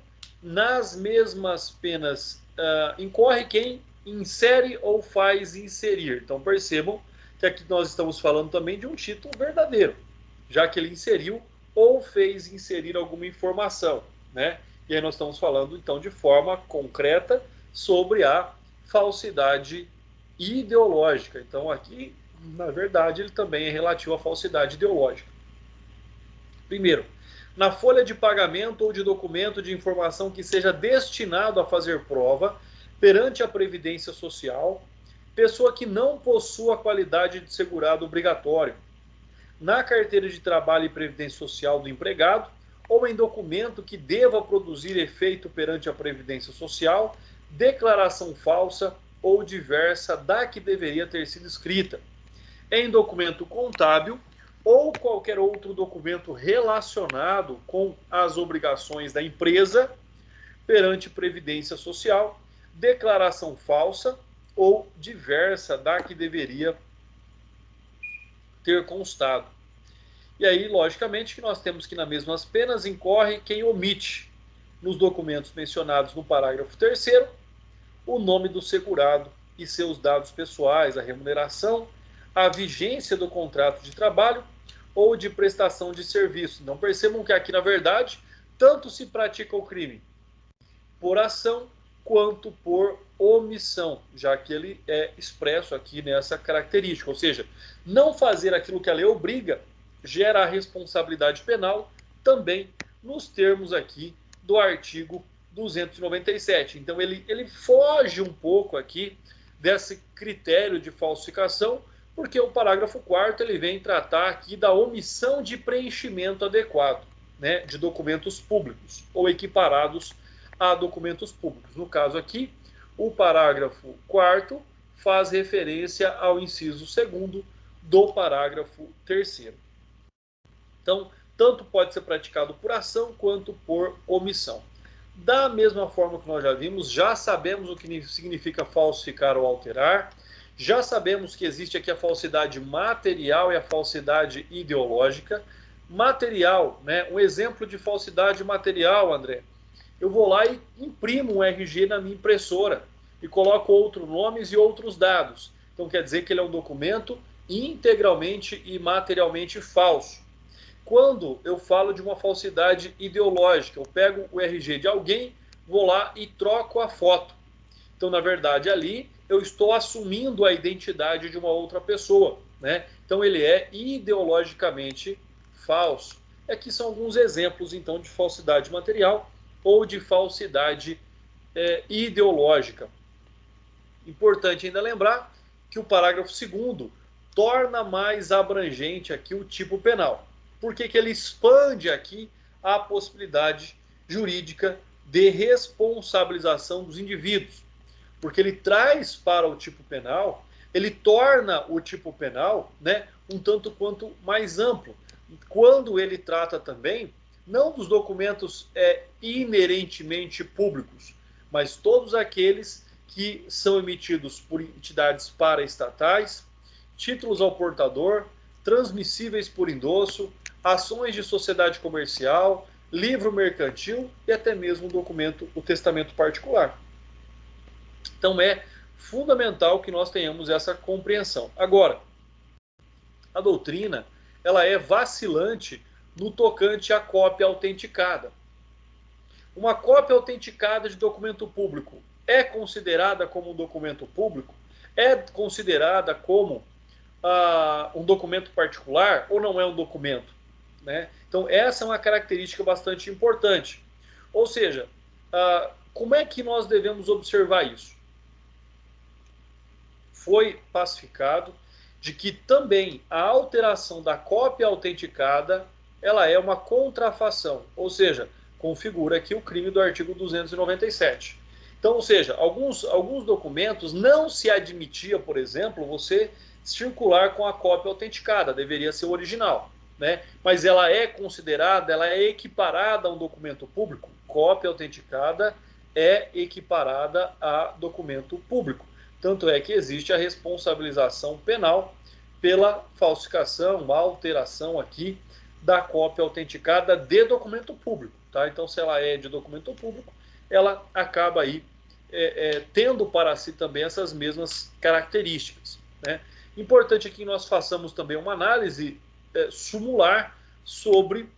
Nas mesmas penas incorre quem insere ou faz inserir. Então percebam que aqui nós estamos falando também de um título verdadeiro, já que ele inseriu ou fez inserir alguma informação, né? E aí nós estamos falando então de forma concreta sobre a falsidade ideológica. Então aqui, na verdade, ele também é relativo à falsidade ideológica. Primeiro, na folha de pagamento ou de documento de informação que seja destinado a fazer prova perante a Previdência Social, pessoa que não possua a qualidade de segurado obrigatório, na carteira de trabalho e Previdência Social do empregado, ou em documento que deva produzir efeito perante a Previdência Social, declaração falsa ou diversa da que deveria ter sido escrita, em documento contábil ou qualquer outro documento relacionado com as obrigações da empresa perante Previdência Social, declaração falsa ou diversa da que deveria ter constado. E aí, logicamente, que nós temos que, nas mesmas penas, incorre quem omite, nos documentos mencionados no parágrafo 3º, o nome do segurado e seus dados pessoais, a remuneração, a vigência do contrato de trabalho ou de prestação de serviço. Então percebam que aqui, na verdade, tanto se pratica o crime por ação quanto por omissão, já que ele é expresso aqui nessa característica. Ou seja, não fazer aquilo que a lei obriga gera a responsabilidade penal também nos termos aqui do artigo 297. Então ele foge um pouco aqui desse critério de falsificação, porque o parágrafo 4º ele vem tratar aqui da omissão de preenchimento adequado, né, de documentos públicos ou equiparados a documentos públicos. No caso aqui, o parágrafo 4º faz referência ao inciso 2º do parágrafo 3º. Então, tanto pode ser praticado por ação quanto por omissão. Da mesma forma que nós já vimos, já sabemos o que significa falsificar ou alterar, já sabemos que existe aqui a falsidade material e a falsidade ideológica. Material, né? Um exemplo de falsidade material, André. Eu vou lá e imprimo um RG na minha impressora e coloco outros nomes e outros dados. Então quer dizer que ele é um documento integralmente e materialmente falso. Quando eu falo de uma falsidade ideológica, eu pego o RG de alguém, vou lá e troco a foto. Então, na verdade, ali eu estou assumindo a identidade de uma outra pessoa, né? Então, ele é ideologicamente falso. Aqui são alguns exemplos, então, de falsidade material ou de falsidade ideológica. Importante ainda lembrar que o parágrafo 2º torna mais abrangente aqui o tipo penal. Por que ele expande aqui a possibilidade jurídica de responsabilização dos indivíduos? Porque ele traz para o tipo penal, ele torna o tipo penal, né, um tanto quanto mais amplo, quando ele trata também, não dos documentos inerentemente públicos, mas todos aqueles que são emitidos por entidades paraestatais, títulos ao portador, transmissíveis por endosso, ações de sociedade comercial, livro mercantil e até mesmo o testamento particular. Então é fundamental que nós tenhamos essa compreensão. Agora, a doutrina ela é vacilante no tocante à cópia autenticada. Uma cópia autenticada de documento público é considerada como um documento público? É considerada como um documento particular ou não é um documento? Né? Então, essa é uma característica bastante importante. Ou seja, como é que nós devemos observar isso? Foi pacificado de que também a alteração da cópia autenticada ela é uma contrafação, ou seja, configura aqui o crime do artigo 297. Então, ou seja, alguns documentos não se admitia, por exemplo, você circular com a cópia autenticada, deveria ser o original, né? Mas ela é considerada, ela é equiparada a um documento público. Cópia autenticada é equiparada a documento público. Tanto é que existe a responsabilização penal pela falsificação, alteração aqui da cópia autenticada de documento público. Tá? Então, se ela é de documento público, ela acaba aí tendo para si também essas mesmas características. Né? Importante aqui que nós façamos também uma análise sumular sobre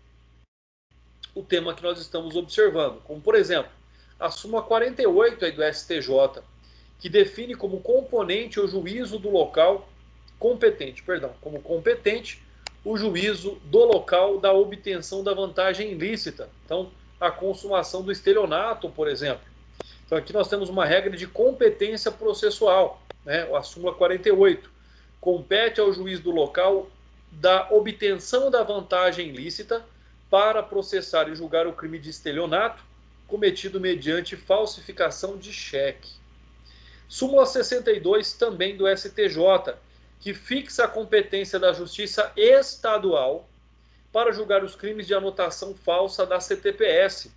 o tema que nós estamos observando. Como, por exemplo, a súmula 48 aí do STJ, que define como componente o juízo do local competente, como competente o juízo do local da obtenção da vantagem ilícita. Então, a consumação do estelionato, por exemplo. Então, aqui nós temos uma regra de competência processual, né? A súmula 48. Compete ao juiz do local da obtenção da vantagem ilícita para processar e julgar o crime de estelionato cometido mediante falsificação de cheque. Súmula 62, também do STJ, que fixa a competência da Justiça Estadual para julgar os crimes de anotação falsa da CTPS,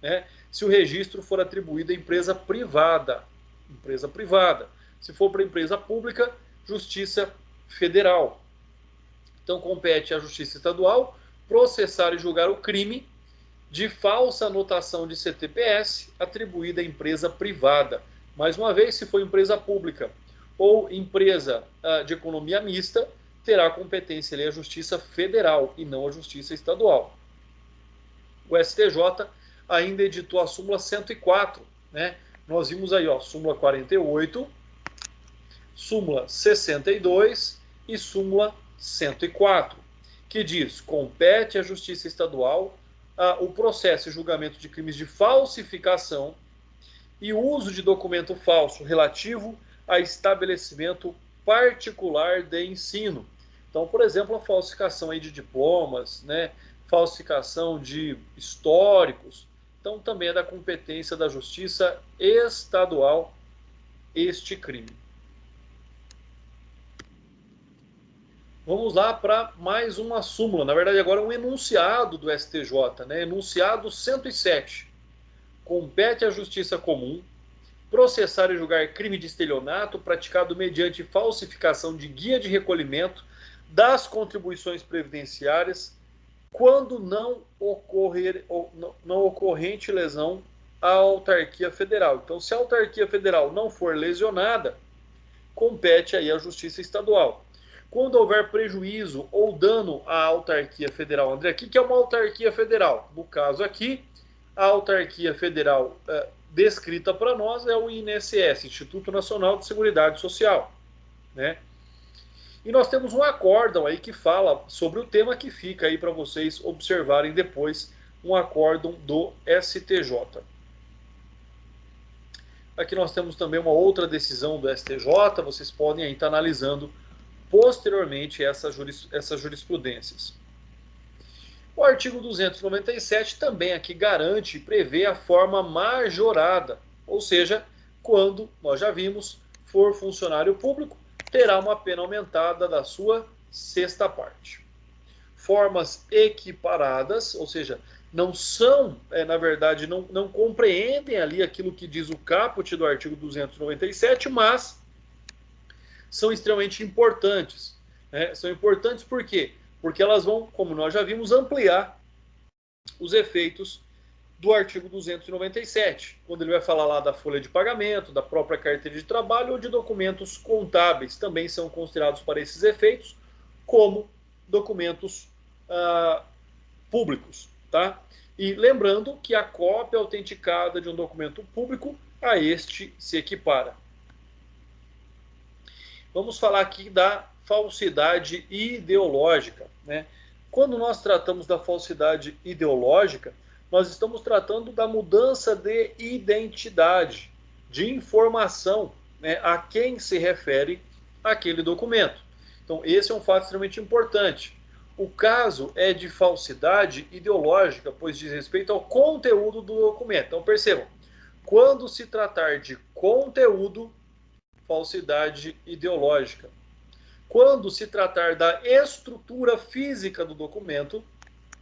né, se o registro for atribuído à empresa privada. Empresa privada. Se for para empresa pública, Justiça Federal. Então, compete à Justiça Estadual processar e julgar o crime de falsa anotação de CTPS atribuída à empresa privada. Mais uma vez, se for empresa pública ou empresa de economia mista, terá competência ali a Justiça Federal e não a Justiça Estadual. O STJ ainda editou a súmula 104, né? Nós vimos aí, ó, súmula 48, súmula 62 e súmula 104, que diz: compete à Justiça Estadual o processo e julgamento de crimes de falsificação e uso de documento falso relativo a estabelecimento particular de ensino. Então, por exemplo, a falsificação aí de diplomas, né, falsificação de históricos. Então, também é da competência da Justiça Estadual este crime. Vamos lá para mais uma súmula. Na verdade, agora é um enunciado do STJ, né? Enunciado 107. Compete à Justiça Comum processar e julgar crime de estelionato praticado mediante falsificação de guia de recolhimento das contribuições previdenciárias quando não ocorrente lesão à autarquia federal. Então, se a autarquia federal não for lesionada, compete aí à Justiça Estadual. Quando houver prejuízo ou dano à autarquia federal, André, o que é uma autarquia federal? No caso aqui, a autarquia federal descrita para nós é o INSS, Instituto Nacional de Seguridade Social, né? E nós temos um acórdão aí que fala sobre o tema, que fica aí para vocês observarem depois, um acórdão do STJ. Aqui nós temos também uma outra decisão do STJ, vocês podem aí estar analisando posteriormente essas jurisprudências. O artigo 297 também aqui garante e prevê a forma majorada, ou seja, quando, nós já vimos, for funcionário público, terá uma pena aumentada da sua sexta parte. Formas equiparadas, ou seja, não são, na verdade, não compreendem ali aquilo que diz o caput do artigo 297, mas são extremamente importantes. Né? São importantes por quê? Porque elas vão, como nós já vimos, ampliar os efeitos do artigo 297, quando ele vai falar lá da folha de pagamento, da própria carteira de trabalho ou de documentos contábeis, também são considerados para esses efeitos como documentos públicos. Tá? E lembrando que a cópia autenticada de um documento público a este se equipara. Vamos falar aqui da falsidade ideológica, né? Quando nós tratamos da falsidade ideológica, nós estamos tratando da mudança de identidade, de informação, né, a quem se refere aquele documento. Então, esse é um fato extremamente importante. O caso é de falsidade ideológica, pois diz respeito ao conteúdo do documento. Então, percebam, quando se tratar de conteúdo, falsidade ideológica. Quando se tratar da estrutura física do documento,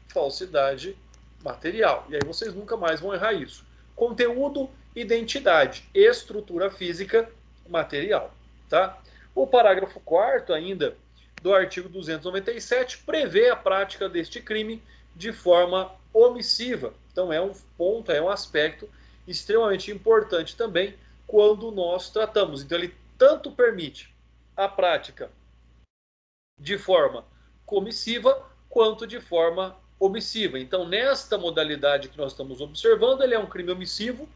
falsidade material. E aí vocês nunca mais vão errar isso. Conteúdo, identidade, estrutura física, material. Tá? O parágrafo 4º ainda do artigo 297 prevê a prática deste crime de forma omissiva. Então é um ponto, é um aspecto extremamente importante também quando nós tratamos. Então ele tanto permite a prática de forma comissiva quanto de forma omissiva. Então, nesta modalidade que nós estamos observando, ele é um crime omissivo,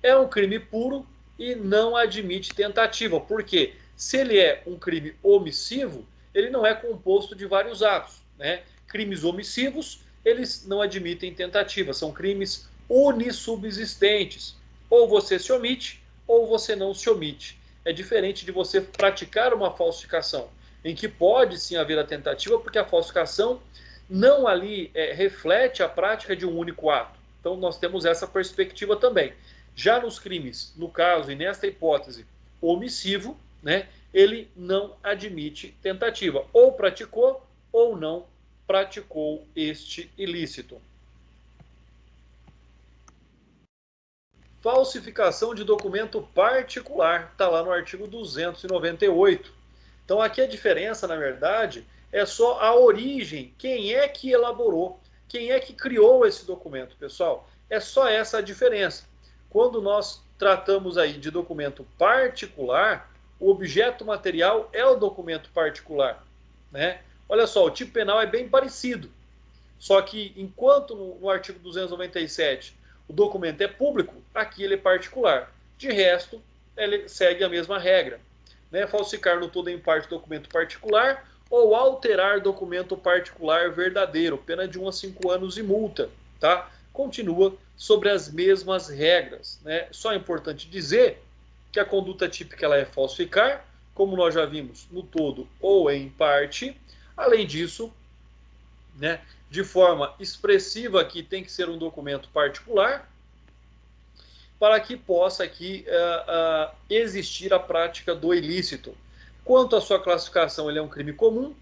é um crime puro e não admite tentativa. Por quê? Se ele é um crime omissivo, ele não é composto de vários atos, né? Crimes omissivos, eles não admitem tentativa, são crimes unissubsistentes. Ou você se omite, ou você não se omite. É diferente de você praticar uma falsificação, em que pode sim haver a tentativa, porque a falsificação não ali reflete a prática de um único ato. Então nós temos essa perspectiva também. Já nos crimes, no caso e nesta hipótese, omissivo, né, ele não admite tentativa. Ou praticou ou não praticou este ilícito. Falsificação de documento particular, está lá no artigo 298. Então aqui a diferença, na verdade, é só a origem, quem é que elaborou, quem é que criou esse documento, pessoal. É só essa a diferença. Quando nós tratamos aí de documento particular, o objeto material é o documento particular, né? Olha só, o tipo penal é bem parecido. Só que enquanto no artigo 297 o documento é público, aqui ele é particular. De resto, ele segue a mesma regra. Né? Falsificar no todo ou em parte documento particular ou alterar documento particular verdadeiro, pena de 1 a 5 anos e multa. Tá? Continua sobre as mesmas regras. Né? Só é importante dizer que a conduta típica ela é falsificar, como nós já vimos, no todo ou em parte. Além disso, né, de forma expressiva aqui tem que ser um documento particular para que possa aqui existir a prática do ilícito. Quanto à sua classificação, ele é um crime comum,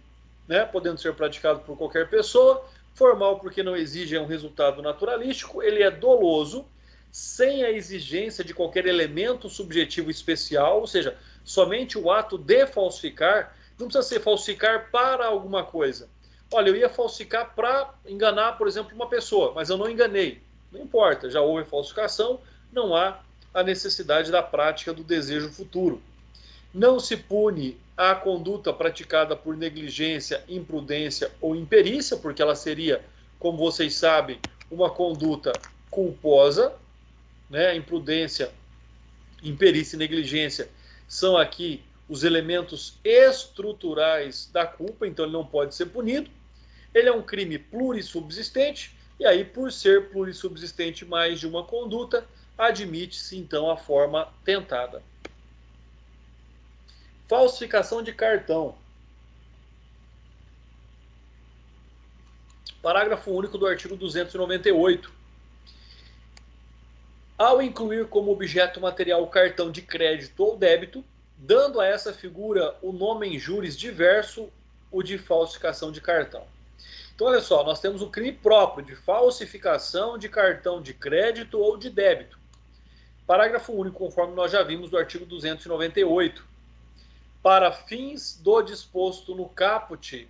né, podendo ser praticado por qualquer pessoa. Formal porque não exige um resultado naturalístico. Ele é doloso, sem a exigência de qualquer elemento subjetivo especial, ou seja, somente o ato de falsificar. Não precisa ser falsificar para alguma coisa. Olha, eu ia falsificar para enganar, por exemplo, uma pessoa, mas eu não enganei. Não importa, já houve falsificação, não há a necessidade da prática do desejo futuro. Não se pune a conduta praticada por negligência, imprudência ou imperícia, porque ela seria, como vocês sabem, uma conduta culposa, né? Imprudência, imperícia e negligência são aqui os elementos estruturais da culpa, então ele não pode ser punido. Ele é um crime plurissubsistente, e aí, por ser plurissubsistente mais de uma conduta, admite-se então a forma tentada. Falsificação de cartão. Parágrafo único do artigo 298. Ao incluir como objeto material o cartão de crédito ou débito, dando a essa figura o nome em juris diverso, o de falsificação de cartão. Então, olha só, nós temos o crime próprio de falsificação de cartão de crédito ou de débito. Parágrafo único, conforme nós já vimos do artigo 298. Para fins do disposto no caput,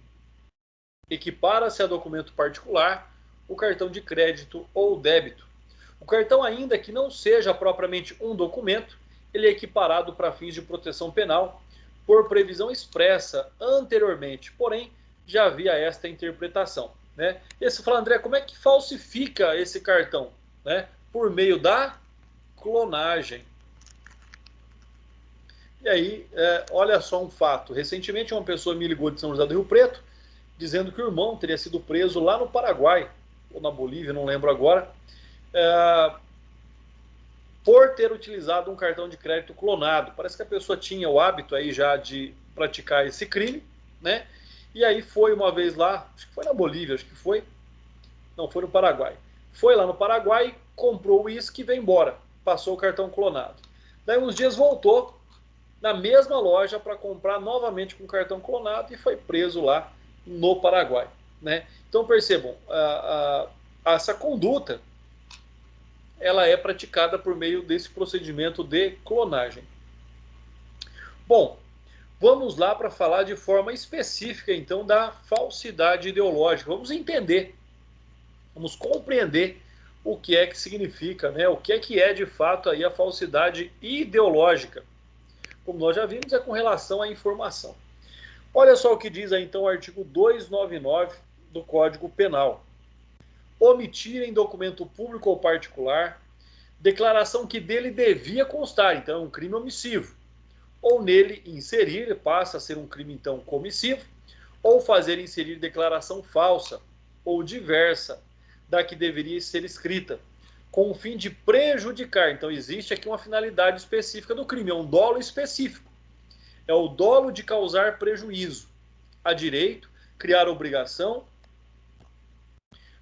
equipara-se a documento particular o cartão de crédito ou débito. O cartão, ainda que não seja propriamente um documento, ele é equiparado para fins de proteção penal por previsão expressa anteriormente, porém, já havia esta interpretação. Né? E você fala, André, como é que falsifica esse cartão? Né? Por meio da clonagem. E aí, olha só um fato. Recentemente uma pessoa me ligou de São José do Rio Preto, dizendo que o irmão teria sido preso lá no Paraguai, ou na Bolívia, não lembro agora, por ter utilizado um cartão de crédito clonado. Parece que a pessoa tinha o hábito aí já de praticar esse crime, né? E aí foi uma vez lá, acho que foi na Bolívia, acho que foi, não, foi no Paraguai. Foi lá no Paraguai, comprou o uísque e veio embora. Passou o cartão clonado. Daí uns dias voltou na mesma loja para comprar novamente com cartão clonado e foi preso lá no Paraguai, né? Então percebam, essa conduta ela é praticada por meio desse procedimento de clonagem. Bom, vamos lá para falar de forma específica então da falsidade ideológica. Vamos entender, vamos compreender o que é que significa, né? O que é de fato aí a falsidade ideológica. Como nós já vimos, é com relação à informação. Olha só o que diz aí então o artigo 299 do Código Penal. Omitir em documento público ou particular declaração que dele devia constar, então é um crime omissivo. Ou nele inserir, passa a ser um crime então comissivo, ou fazer inserir declaração falsa ou diversa da que deveria ser escrita, com o fim de prejudicar. Então existe aqui uma finalidade específica do crime, é um dolo específico. É o dolo de causar prejuízo a direito, criar obrigação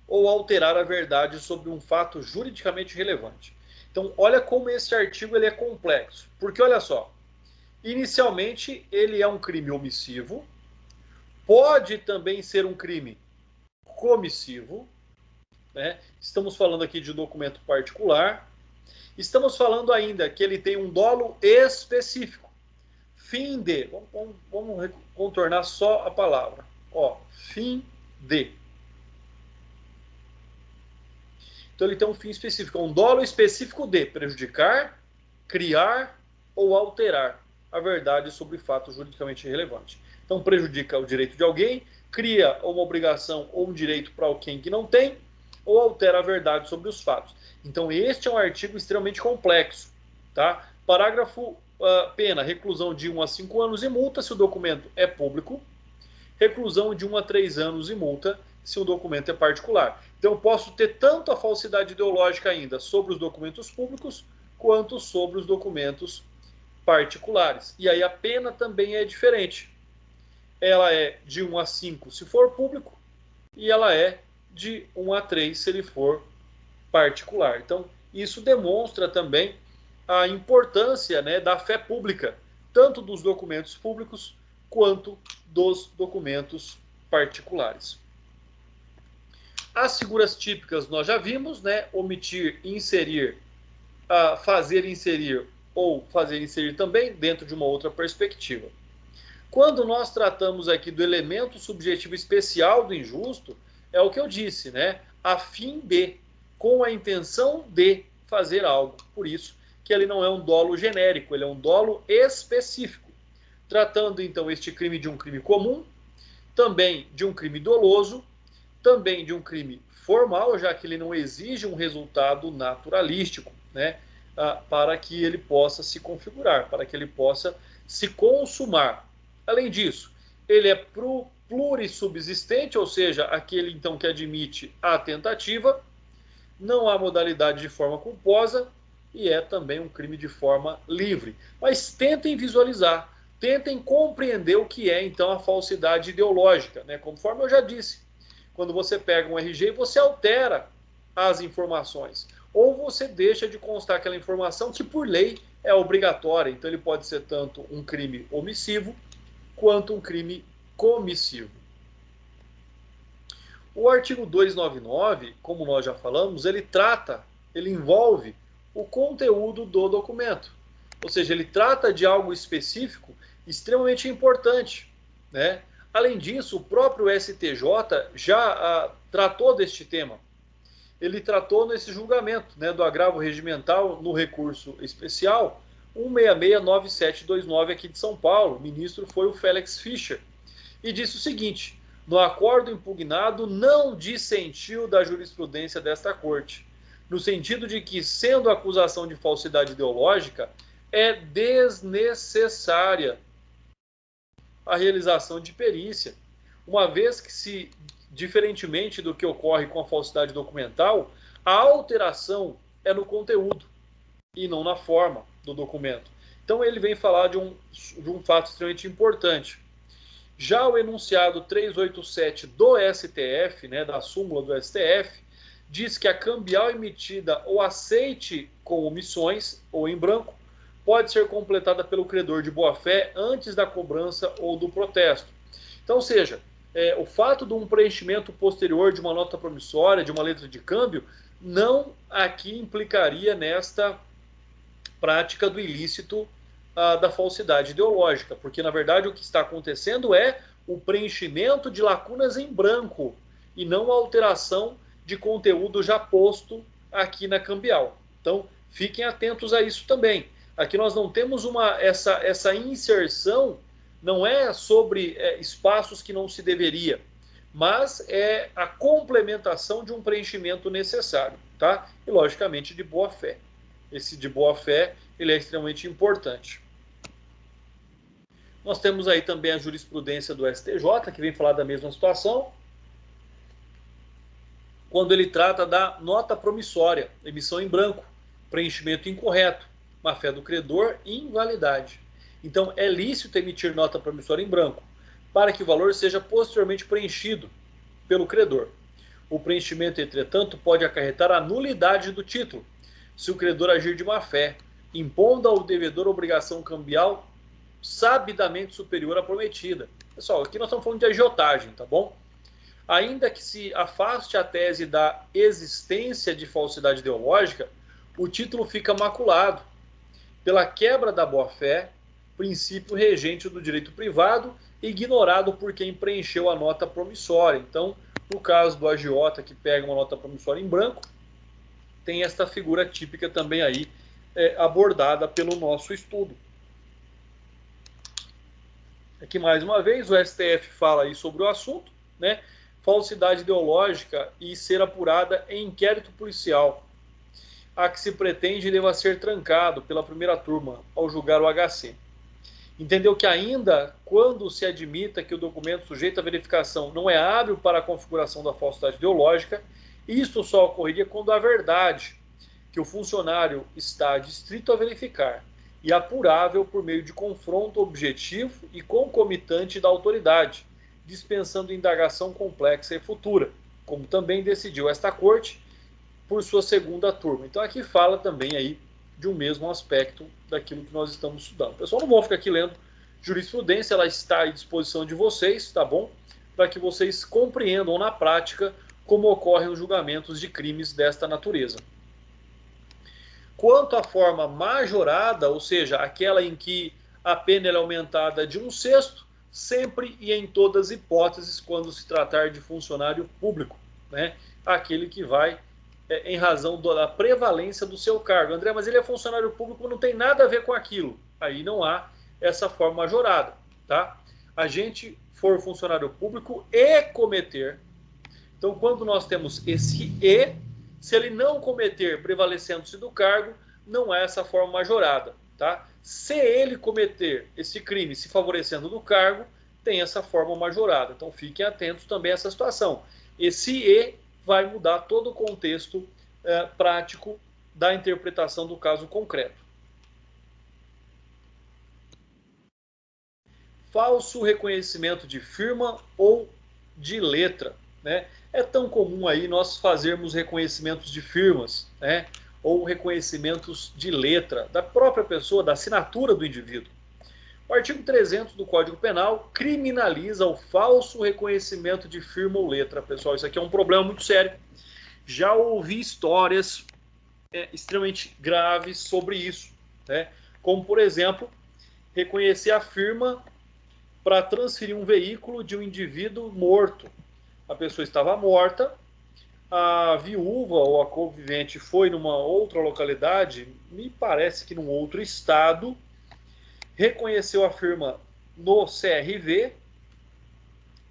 ou alterar a verdade sobre um fato juridicamente relevante. Então, olha como esse artigo ele é complexo. Porque, olha só, inicialmente ele é um crime omissivo, pode também ser um crime comissivo, né? Estamos falando aqui de documento particular, estamos falando ainda que ele tem um dolo específico. Fim de, vamos contornar só a palavra, ó, fim de. Então ele tem um fim específico, um dolo específico de prejudicar, criar ou alterar a verdade sobre fato juridicamente relevante. Então prejudica o direito de alguém, cria uma obrigação ou um direito para alguém que não tem, ou altera a verdade sobre os fatos. Então este é um artigo extremamente complexo, tá? Parágrafo pena, reclusão de 1 a 5 anos e multa se o documento é público, reclusão de 1 a 3 anos e multa se o documento é particular. Então eu posso ter tanto a falsidade ideológica ainda sobre os documentos públicos, quanto sobre os documentos particulares. E aí a pena também é diferente. Ela é de 1 a 5 se for público, e ela é de 1 a 3 se ele for particular. Então isso demonstra também a importância, né, da fé pública, tanto dos documentos públicos quanto dos documentos particulares. As figuras típicas nós já vimos, né? Omitir, inserir, fazer inserir ou fazer inserir também dentro de uma outra perspectiva. Quando nós tratamos aqui do elemento subjetivo especial do injusto, é o que eu disse, né? A fim de, com a intenção de fazer algo. Por isso que ele não é um dolo genérico, ele é um dolo específico. Tratando então este crime de um crime comum, também de um crime doloso, também de um crime formal, já que ele não exige um resultado naturalístico, né, para que ele possa se configurar, para que ele possa se consumar. Além disso, ele é plurissubsistente, ou seja, aquele então que admite a tentativa, não há modalidade de forma culposa e é também um crime de forma livre. Mas tentem visualizar, tentem compreender o que é então a falsidade ideológica, né? Conforme eu já disse, quando você pega um RG, você altera as informações. Ou você deixa de constar aquela informação que, por lei, é obrigatória. Então, ele pode ser tanto um crime omissivo, quanto um crime comissivo. O artigo 299, como nós já falamos, ele envolve o conteúdo do documento. Ou seja, ele trata de algo específico extremamente importante, né? Além disso, o próprio STJ já tratou deste tema. Ele tratou nesse julgamento, né, do agravo regimental no recurso especial 1669729 aqui de São Paulo. O ministro foi o Félix Fischer. E disse o seguinte: no acordo impugnado não dissentiu da jurisprudência desta corte, no sentido de que, sendo a acusação de falsidade ideológica, é desnecessária a realização de perícia, uma vez que, diferentemente do que ocorre com a falsidade documental, a alteração é no conteúdo e não na forma do documento. Então ele vem falar de um fato extremamente importante. Já o enunciado 387 do STF, né, da súmula do STF, diz que a cambial emitida ou aceite com omissões ou em branco pode ser completada pelo credor de boa-fé antes da cobrança ou do protesto. Então, ou seja, o fato de um preenchimento posterior de uma nota promissória, de uma letra de câmbio, não aqui implicaria nesta prática do ilícito da falsidade ideológica, porque na verdade o que está acontecendo é o preenchimento de lacunas em branco e não a alteração de conteúdo já posto aqui na cambial. Então, fiquem atentos a isso também. Aqui nós não temos essa inserção, não é sobre espaços que não se deveria, mas é a complementação de um preenchimento necessário, tá? E logicamente de boa fé. Esse de boa fé, ele é extremamente importante. Nós temos aí também a jurisprudência do STJ, que vem falar da mesma situação, quando ele trata da nota promissória, emissão em branco, preenchimento incorreto, má-fé do credor e invalidade. Então, é lícito emitir nota promissória em branco, para que o valor seja posteriormente preenchido pelo credor. O preenchimento, entretanto, pode acarretar a nulidade do título, se o credor agir de má-fé, impondo ao devedor obrigação cambial sabidamente superior à prometida. Pessoal, aqui nós estamos falando de agiotagem, tá bom? Ainda que se afaste a tese da existência de falsidade ideológica, o título fica maculado pela quebra da boa-fé, princípio regente do direito privado, ignorado por quem preencheu a nota promissória. Então, no caso do agiota que pega uma nota promissória em branco, tem esta figura típica também aí abordada pelo nosso estudo. Aqui mais uma vez o STF fala aí sobre o assunto, né? Falsidade ideológica e ser apurada em inquérito policial, a que se pretende deva ser trancado pela primeira turma ao julgar o HC. Entendeu que ainda quando se admita que o documento sujeito à verificação não é hábil para a configuração da falsidade ideológica, isto só ocorreria quando a verdade que o funcionário está adstrito a verificar e apurável por meio de confronto objetivo e concomitante da autoridade, dispensando indagação complexa e futura, como também decidiu esta corte por sua segunda turma. Então aqui fala também aí de um mesmo aspecto daquilo que nós estamos estudando. Pessoal, não vou ficar aqui lendo jurisprudência, ela está à disposição de vocês, tá bom? Para que vocês compreendam na prática como ocorrem os julgamentos de crimes desta natureza. Quanto à forma majorada, ou seja, aquela em que a pena é aumentada de 1/6, sempre e em todas as hipóteses, quando se tratar de funcionário público, né? Aquele que vai em razão da prevalência do seu cargo. André, mas ele é funcionário público, não tem nada a ver com aquilo. Aí não há essa forma majorada, tá? A gente for funcionário público e cometer. Então, quando nós temos esse e, se ele não cometer prevalecendo-se do cargo, não é essa forma majorada, tá? Se ele cometer esse crime se favorecendo do cargo, tem essa forma majorada. Então, fiquem atentos também a essa situação. Esse e vai mudar todo o contexto prático da interpretação do caso concreto. Falso reconhecimento de firma ou de letra, né? É tão comum aí nós fazermos reconhecimentos de firmas, né? Ou reconhecimentos de letra da própria pessoa, da assinatura do indivíduo. O artigo 300 do Código Penal criminaliza o falso reconhecimento de firma ou letra. Pessoal, isso aqui é um problema muito sério. Já ouvi histórias extremamente graves sobre isso, né? Como, por exemplo, reconhecer a firma para transferir um veículo de um indivíduo morto. A pessoa estava morta, a viúva ou a convivente foi numa outra localidade, me parece que num outro estado, reconheceu a firma no CRV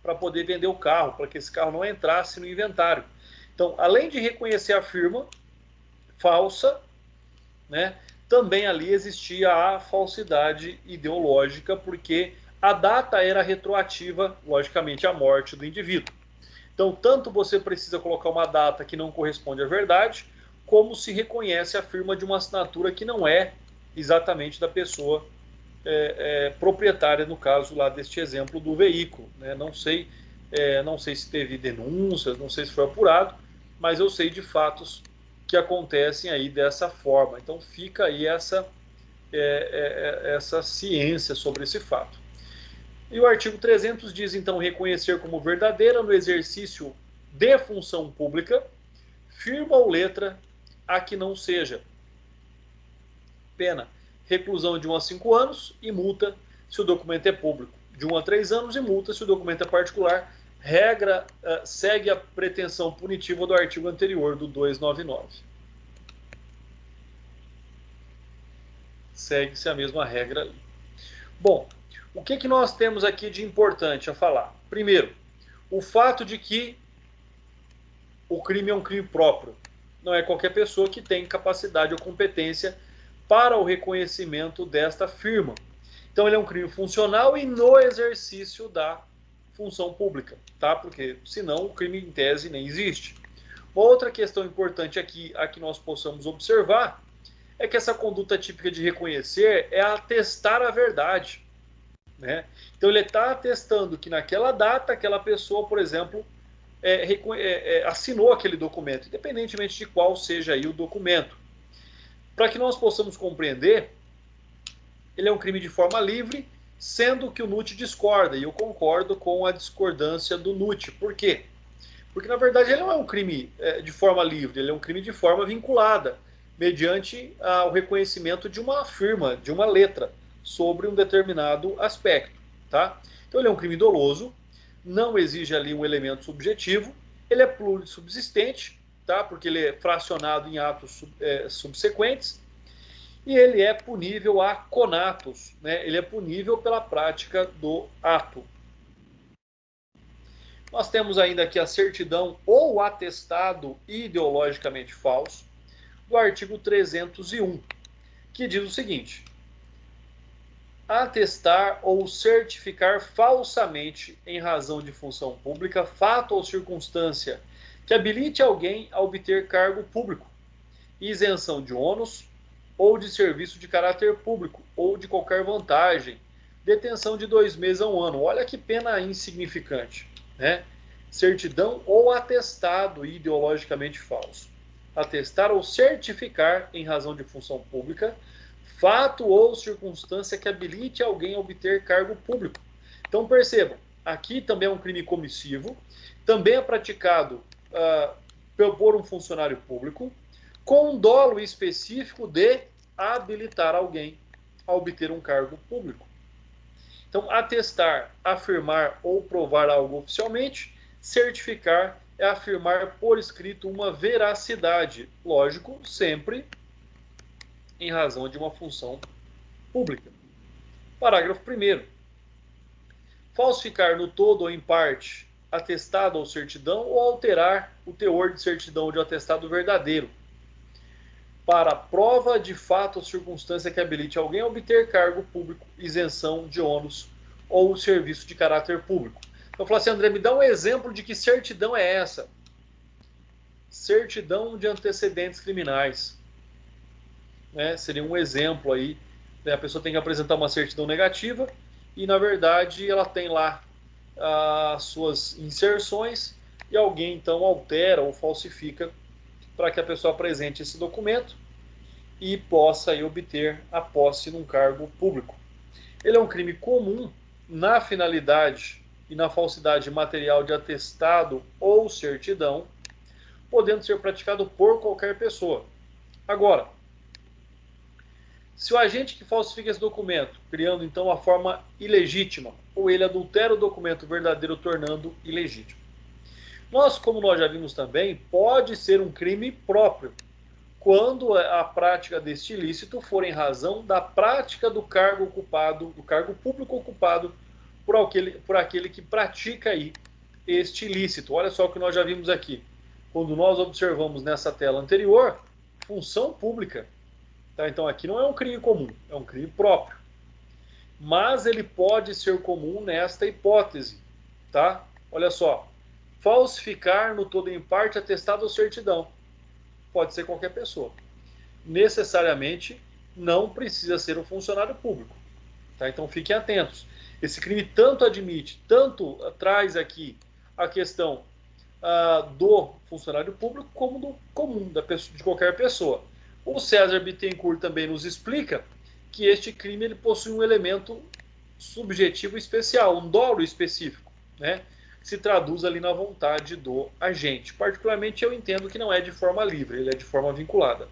para poder vender o carro, para que esse carro não entrasse no inventário. Então, além de reconhecer a firma falsa, né, também ali existia a falsidade ideológica, porque a data era retroativa, logicamente, à morte do indivíduo. Então, tanto você precisa colocar uma data que não corresponde à verdade, como se reconhece a firma de uma assinatura que não é exatamente da pessoa proprietária, no caso lá deste exemplo do veículo. Né? Não sei se teve denúncias, não sei se foi apurado, mas eu sei de fatos que acontecem aí dessa forma. Então fica aí essa ciência sobre esse fato. E o artigo 300 diz, então, reconhecer como verdadeira no exercício de função pública, firma ou letra a que não seja. Pena, reclusão de 1 a 5 anos e multa se o documento é público. De 1 a 3 anos e multa se o documento é particular. Regra segue a pretensão punitiva do artigo anterior, do 299. Segue-se a mesma regra ali. Bom, o que nós temos aqui de importante a falar? Primeiro, o fato de que o crime é um crime próprio. Não é qualquer pessoa que tem capacidade ou competência para o reconhecimento desta firma. Então ele é um crime funcional e no exercício da função pública, tá? Porque senão o crime em tese nem existe. Uma outra questão importante aqui a que nós possamos observar é que essa conduta típica de reconhecer é atestar a verdade. Né? Então ele está atestando que naquela data aquela pessoa, por exemplo, assinou aquele documento, independentemente de qual seja aí o documento. Para que nós possamos compreender, ele é um crime de forma livre, sendo que o NUT discorda, e eu concordo com a discordância do NUT. Por quê? Porque, na verdade, ele não é um crime de forma livre, ele é um crime de forma vinculada, mediante o reconhecimento de uma firma, de uma letra, sobre um determinado aspecto. Tá? Então, ele é um crime doloso, não exige ali um elemento subjetivo, ele é plurissubsistente, tá? Porque ele é fracionado em atos subsequentes, e ele é punível a conatos, né? Ele é punível pela prática do ato. Nós temos ainda aqui a certidão ou atestado ideologicamente falso, do artigo 301, que diz o seguinte: atestar ou certificar falsamente, em razão de função pública, fato ou circunstância que habilite alguém a obter cargo público, isenção de ônus ou de serviço de caráter público, ou de qualquer vantagem, detenção de 2 meses a 1 ano. Olha que pena insignificante, né? Certidão ou atestado ideologicamente falso. Atestar ou certificar, em razão de função pública, fato ou circunstância que habilite alguém a obter cargo público. Então percebam, aqui também é um crime comissivo, também é praticado por um funcionário público, com um dolo específico de habilitar alguém a obter um cargo público. Então, atestar, afirmar ou provar algo oficialmente, certificar é afirmar por escrito uma veracidade, lógico, sempre em razão de uma função pública. Parágrafo 1º. Falsificar no todo ou em parte atestado ou certidão, ou alterar o teor de certidão ou de atestado verdadeiro, para prova de fato ou circunstância que habilite alguém a obter cargo público, isenção de ônus ou serviço de caráter público. Então eu falo assim, André, me dá um exemplo de que certidão é essa? Certidão de antecedentes criminais. Né? Seria um exemplo aí. Né? A pessoa tem que apresentar uma certidão negativa e, na verdade, ela tem lá as suas inserções e alguém, então, altera ou falsifica para que a pessoa apresente esse documento e possa aí obter a posse num cargo público. Ele é um crime comum na finalidade e na falsidade material de atestado ou certidão, podendo ser praticado por qualquer pessoa. Agora, se o agente que falsifica esse documento, criando então a forma ilegítima, ou ele adultera o documento verdadeiro, tornando ilegítimo. Como nós já vimos também, pode ser um crime próprio, quando a prática deste ilícito for em razão da prática do cargo ocupado, do cargo público ocupado por aquele que pratica aí este ilícito. Olha só o que nós já vimos aqui. Quando nós observamos nessa tela anterior, função pública. Tá? Então, aqui não é um crime comum, é um crime próprio. Mas ele pode ser comum nesta hipótese. Tá? Olha só. Falsificar no todo em parte atestado ou certidão. Pode ser qualquer pessoa. Necessariamente não precisa ser um funcionário público. Tá? Então fiquem atentos. Esse crime tanto admite, tanto traz aqui a questão do funcionário público como do comum, de qualquer pessoa. O César Bittencourt também nos explica que este crime ele possui um elemento subjetivo especial, um dolo específico, né? Que se traduz ali na vontade do agente. Particularmente eu entendo que não é de forma livre, ele é de forma vinculada.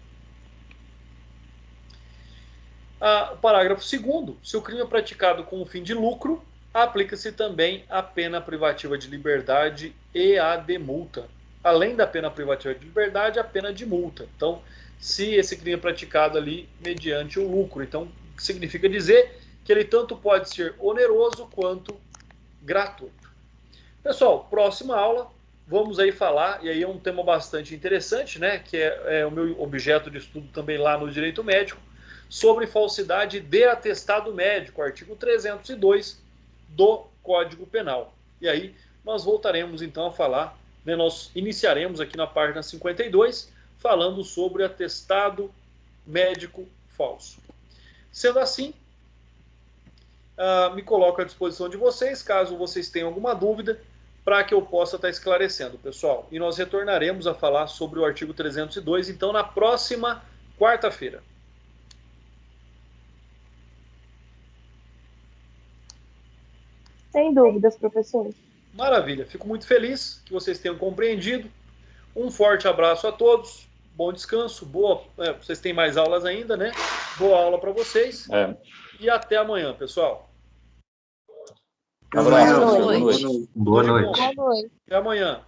Parágrafo 2º, se o crime é praticado com o fim de lucro, aplica-se também a pena privativa de liberdade e a de multa. Além da pena privativa de liberdade, a pena de multa. Então, se esse crime é praticado ali mediante o lucro, então significa dizer que ele tanto pode ser oneroso quanto gratuito. Pessoal, próxima aula, vamos aí falar, e aí é um tema bastante interessante, né, que é o meu objeto de estudo também lá no Direito Médico, sobre falsidade de atestado médico, artigo 302 do Código Penal. E aí nós voltaremos então a falar, né, nós iniciaremos aqui na página 52, falando sobre atestado médico falso. Sendo assim, me coloco à disposição de vocês, caso vocês tenham alguma dúvida, para que eu possa estar esclarecendo, pessoal. E nós retornaremos a falar sobre o artigo 302, então, na próxima quarta-feira. Sem dúvidas, professor. Maravilha, fico muito feliz que vocês tenham compreendido. Um forte abraço a todos, bom descanso, vocês têm mais aulas ainda, né? Boa aula para vocês. E até amanhã, pessoal. Boa noite. Boa noite. Até amanhã.